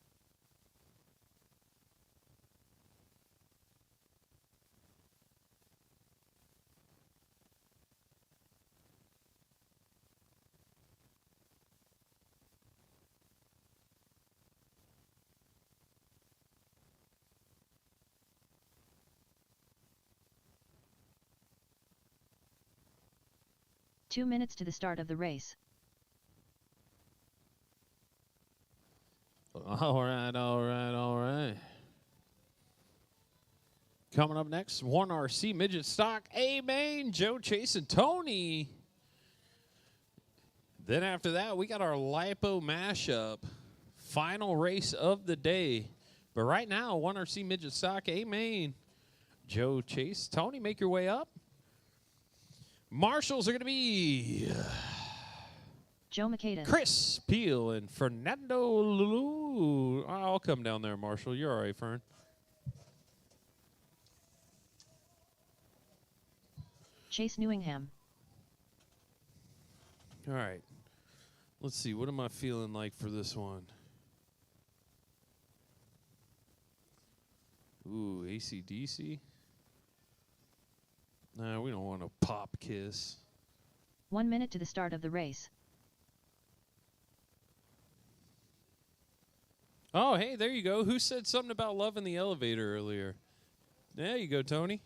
Two minutes to the start of the race. All right. Coming up next, 1 RC Midget Stock, A main, Joe, Chase, and Tony. Then after that, we got our LiPo mashup. Final race of the day. But right now, 1 RC Midget Stock, A main, Joe, Chase, Tony, make your way up. Marshals are going to be Joe Mercatus, Chris Peel and Fernando Lulu. I'll come down there, Marshall. You're all right, Fern. Chase Newingham, All right. Let's see. What am I feeling like for this one? Ooh, AC/DC. No, we don't want a pop kiss. 1 minute to the start of the race. Oh, hey, there you go. Who said something about love in the elevator earlier? There you go, Tony.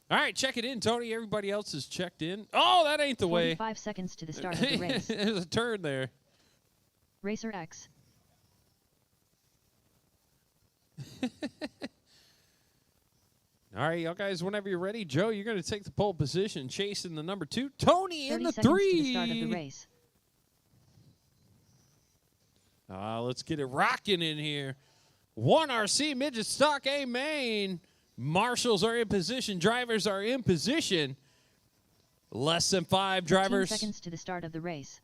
All right, check it in, Tony. Everybody else is checked in. Oh, that ain't the way. 45 seconds to the start of the race. There's a turn there. Racer X. All right, y'all guys, whenever you're ready. Joe, you're going to take the pole position. Chase in the number 2. Tony in the 3. 30 seconds to the start of the race. Let's get it rocking in here. 1 RC Midget Stock A main. Marshals are in position. Drivers are in position. Less than 5 drivers. 15 seconds to the start of the race.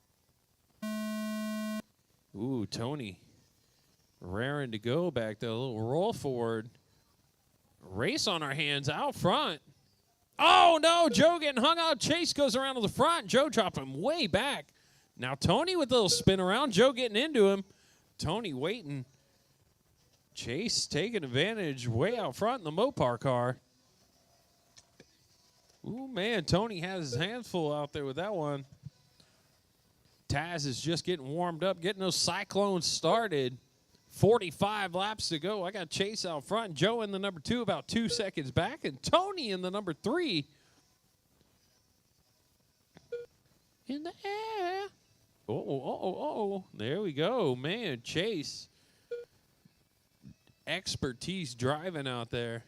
Ooh, Tony. Raring to go back there. A little roll forward. Race on our hands out front. Oh, no. Joe getting hung out. Chase goes around to the front. Joe dropping way back. Now Tony with a little spin around. Joe getting into him. Tony waiting. Chase taking advantage way out front in the Mopar car. Ooh, man. Tony has his hands full out there with that one. Taz is just getting warmed up, getting those cyclones started. 45 laps to go. I got Chase out front. Joe in the number 2 about 2 seconds back. And Tony in the number 3. In the air. Oh. There we go. Man, Chase. Expertise driving out there.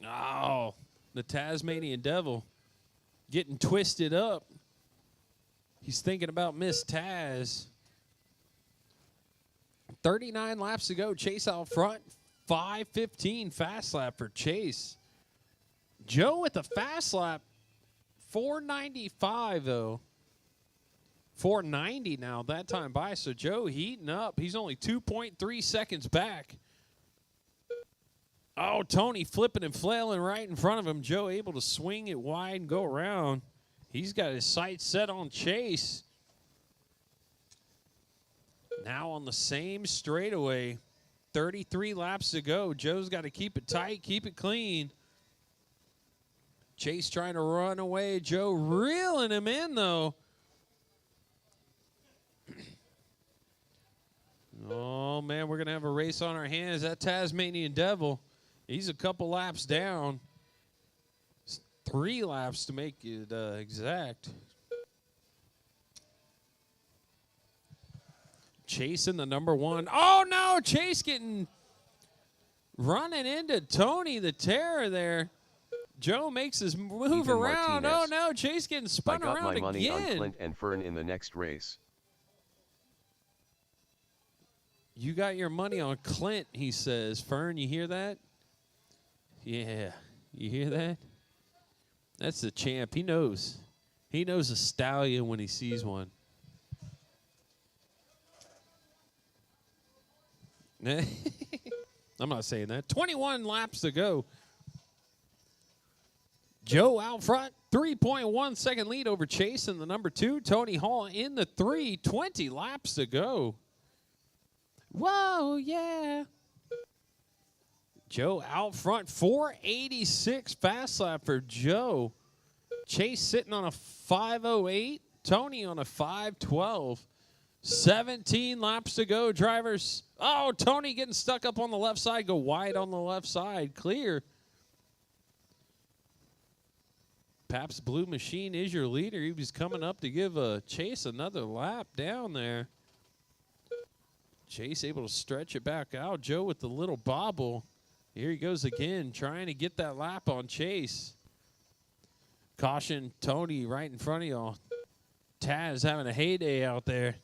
Oh, the Tasmanian Devil getting twisted up. He's thinking about Miss Taz. 39 laps to go. Chase out front. 5:15 fast lap for Chase. Joe with the fast lap. 4:95 though. 4:90 now that time by. So Joe heating up. He's only 2.3 seconds back. Oh, Tony flipping and flailing right in front of him. Joe able to swing it wide and go around. He's got his sights set on Chase. Now on the same straightaway. 33 laps to go. Joe's got to keep it tight, keep it clean. Chase trying to run away. Joe reeling him in, though. Oh, man, we're going to have a race on our hands. That Tasmanian Devil, he's a couple laps down. 3 laps to make it exact. Chasing the number 1. Oh, no, Chase running into Tony the Terror there. Joe makes his move Ethan around. Martinez. Oh, no, Chase getting spun around again. I got my money on Clint and Fern in the next race. You got your money on Clint, he says. Fern, you hear that? Yeah, you hear that? That's the champ. He knows. He knows a stallion when he sees one. I'm not saying that. 21 laps to go. Joe out front, 3.1 second lead over Chase in the number 2. Tony Hall in the 3, 20 laps to go. Whoa, yeah. Joe out front, 486 fast lap for Joe. Chase sitting on a 508. Tony on a 512. 17 laps to go, drivers. Oh, Tony getting stuck up on the left side. Go wide on the left side. Clear. Pabst Blue Machine is your leader. He was coming up to give Chase another lap down there. Chase able to stretch it back out. Joe with the little bobble. Here he goes again, trying to get that lap on Chase. Caution, Tony right in front of y'all. Taz having a heyday out there.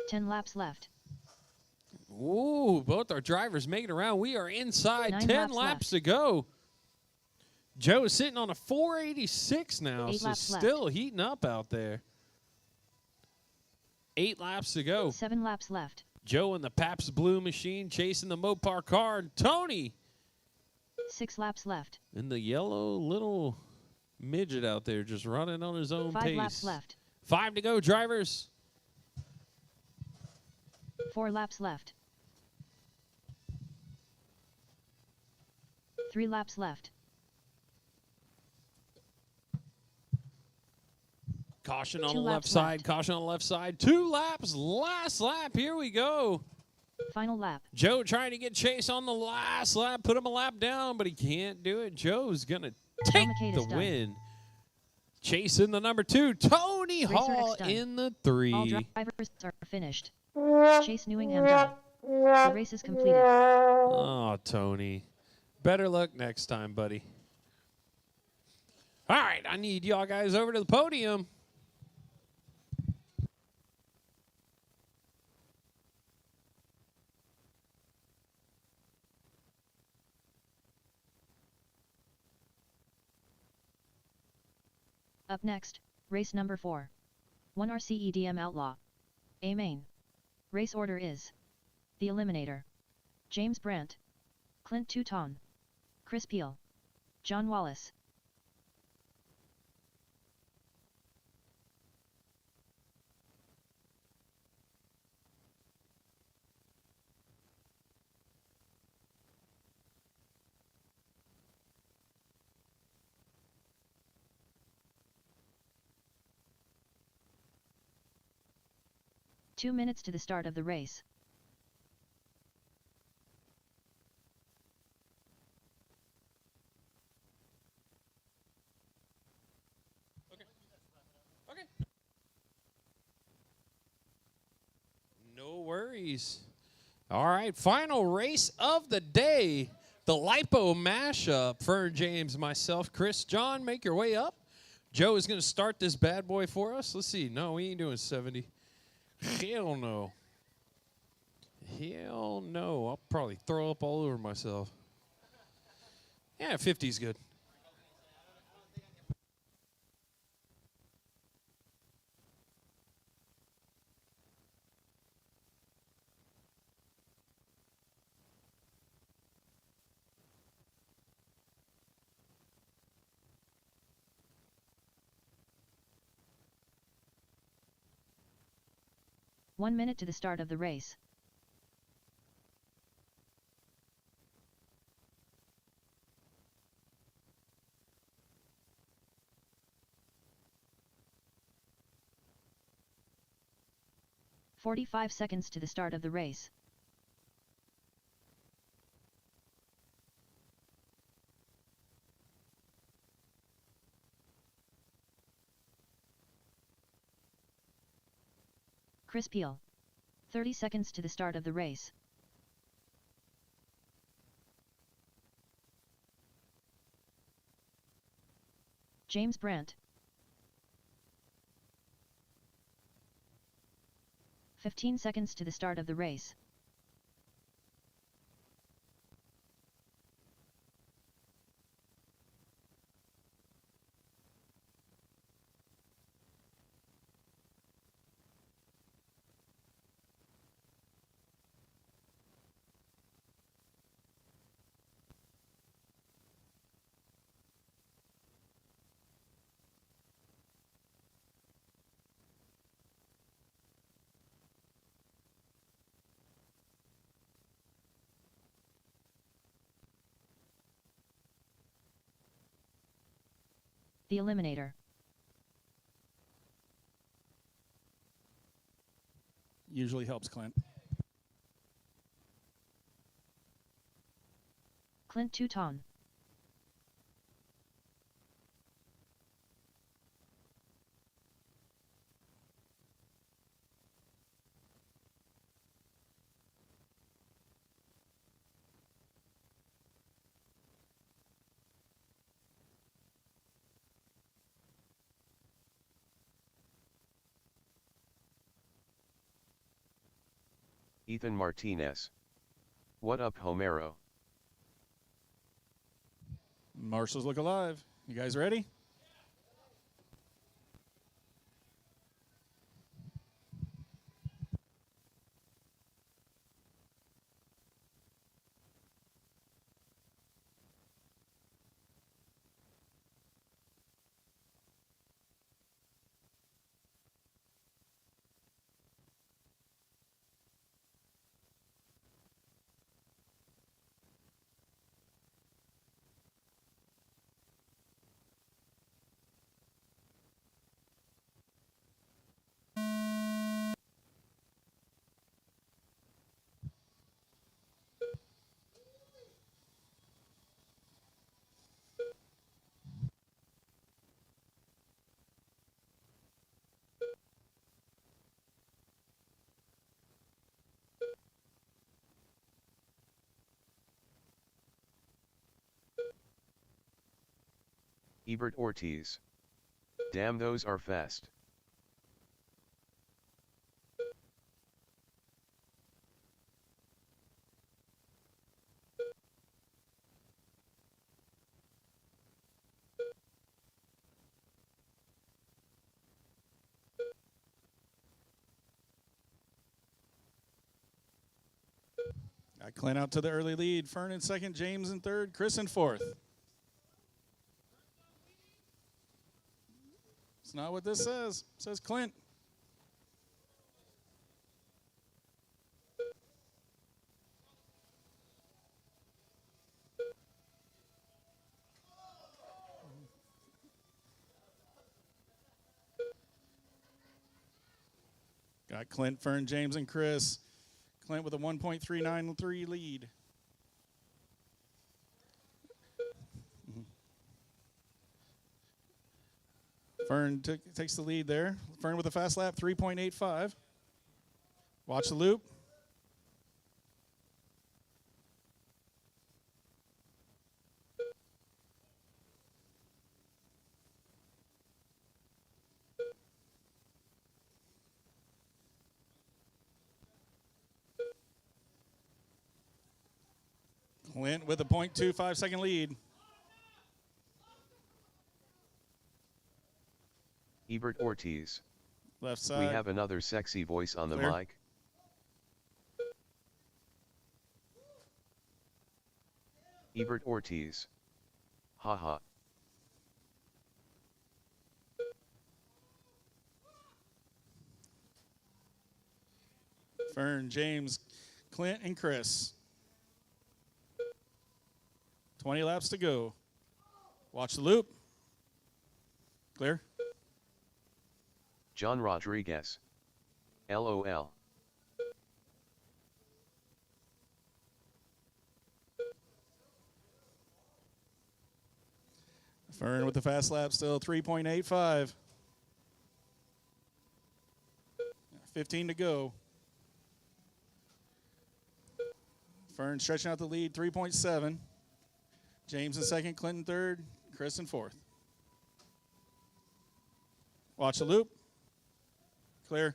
10 laps left. Ooh, both our drivers making it around. We are inside. 9 10 laps laps to go. Joe is sitting on a 486 now, 8 so laps still left. heating up out there. 8 laps to go. 7 laps left. Joe in the Pabst Blue Machine chasing the Mopar car. And Tony 6 laps left. in the yellow little midget out there just running on his own 5 pace. laps left. 5 to go, drivers. 4 laps left. 3 laps left. Caution on 2 the left laps side. left. Caution on the left side. 2 laps. Last lap. Here we go. Final lap. Joe trying to get Chase on the last lap. Put him a lap down, but he can't do it. Joe's going to take McCade the is done. win. Chase in the number 2. Tony Racer Hall X done. in the 3. All drivers are finished. Chase Newingham done. The race is completed. Oh, Tony. Better luck next time, buddy. All right, I need y'all guys over to the podium. Up next, race number 4. 1 RCEDM Outlaw. A main. Race order is The Eliminator. James Brandt. Clint Touton. Chris Peel. John Wallace. 2 minutes to the start of the race. Okay. No worries. All right, final race of the day. The LiPo mashup. Fern James, myself, Chris, John, make your way up. Joe is going to start this bad boy for us. Let's see. No, we ain't doing 70. Hell no. Hell no. I'll probably throw up all over myself. Yeah, 50 is good. One minute to the start of the race. "45 seconds to the start of the race. Chris Peel. 30 seconds to the start of the race. James Brandt. 15 seconds to the start of the race. The Eliminator. Usually helps, Clint. Clint Touton. Ethan Martinez. What up, Homero? Marshals look alive. You guys ready? Ebert Ortiz. Damn, those are fast. Got Clint out to the early lead. Fern in second, James in third, Chris in fourth. It's not what this says. It says Clint. Got Clint, Fern, James, and Chris. Clint with a 1.393 lead. Fern takes the lead there. Fern with a fast lap, 3.85. Watch the loop. Clint with a 0.25 second lead. Ebert Ortiz. Left side. We have another sexy voice on the Clear. mic. Ebert Ortiz. Haha. Fern, James, Clint, and Chris. 20 laps to go. Watch the loop. Clear. John Rodriguez. LOL. Fern with the fast lap still, 3.85. 15 to go. Fern stretching out the lead, 3.7. James in second, Clinton third, Chris in fourth. Watch the loop. Clear.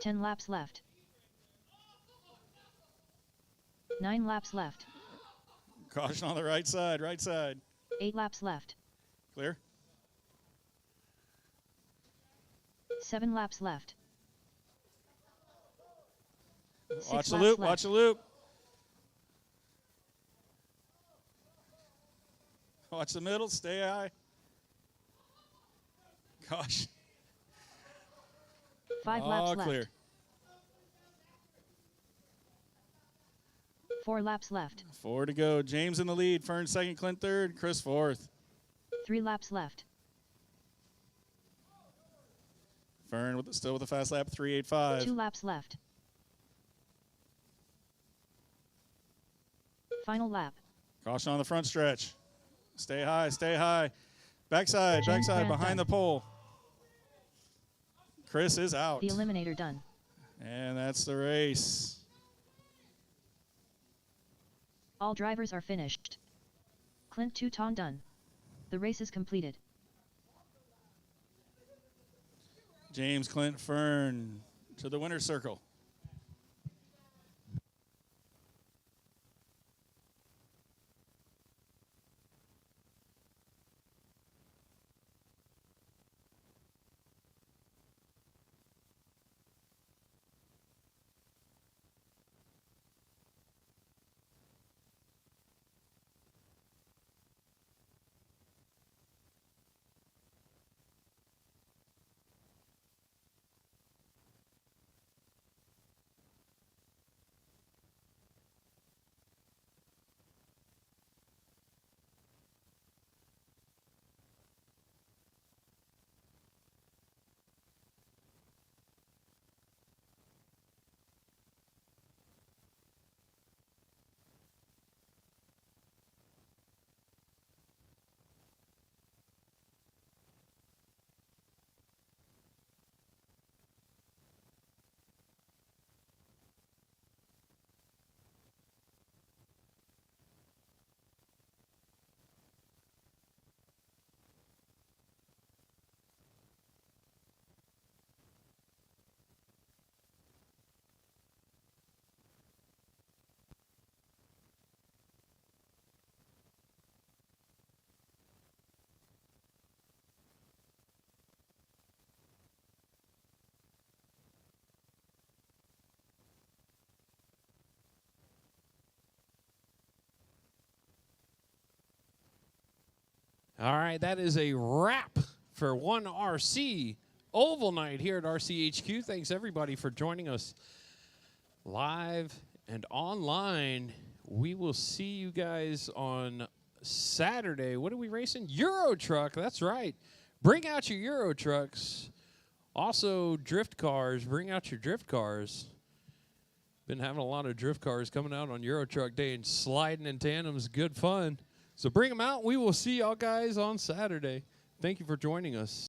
Ten laps left. 9 laps left. Caution on the right side, right side. 8 laps left. Clear. 7 laps left. 6 Watch the laps loop, left. watch the loop. Watch the middle, stay high. Gosh. 5 laps left. Clear. 4 laps left. 4 to go. James in the lead. Fern second, Clint third, Chris fourth. 3 laps left. Fern still with a fast lap, 3.85. 2 laps left. Final lap. Caution on the front stretch. Stay high, stay high. Backside, James backside, Grant behind done. the pole. Chris is out. The eliminator done. And that's the race. All drivers are finished. Clint Touton done. The race is completed. James, Clint, Fern to the winner's circle. All right, that is a wrap for 1RC Oval Night here at RCHQ. Thanks, everybody, for joining us live and online. we will see you guys on Saturday. What are we racing? Euro Truck. That's right. Bring out your Euro trucks. Also, drift cars. Bring out your drift cars. Been having a lot of drift cars coming out on Euro Truck Day, and sliding in tandem is good fun. So bring them out. We will see y'all guys on Saturday. Thank you for joining us.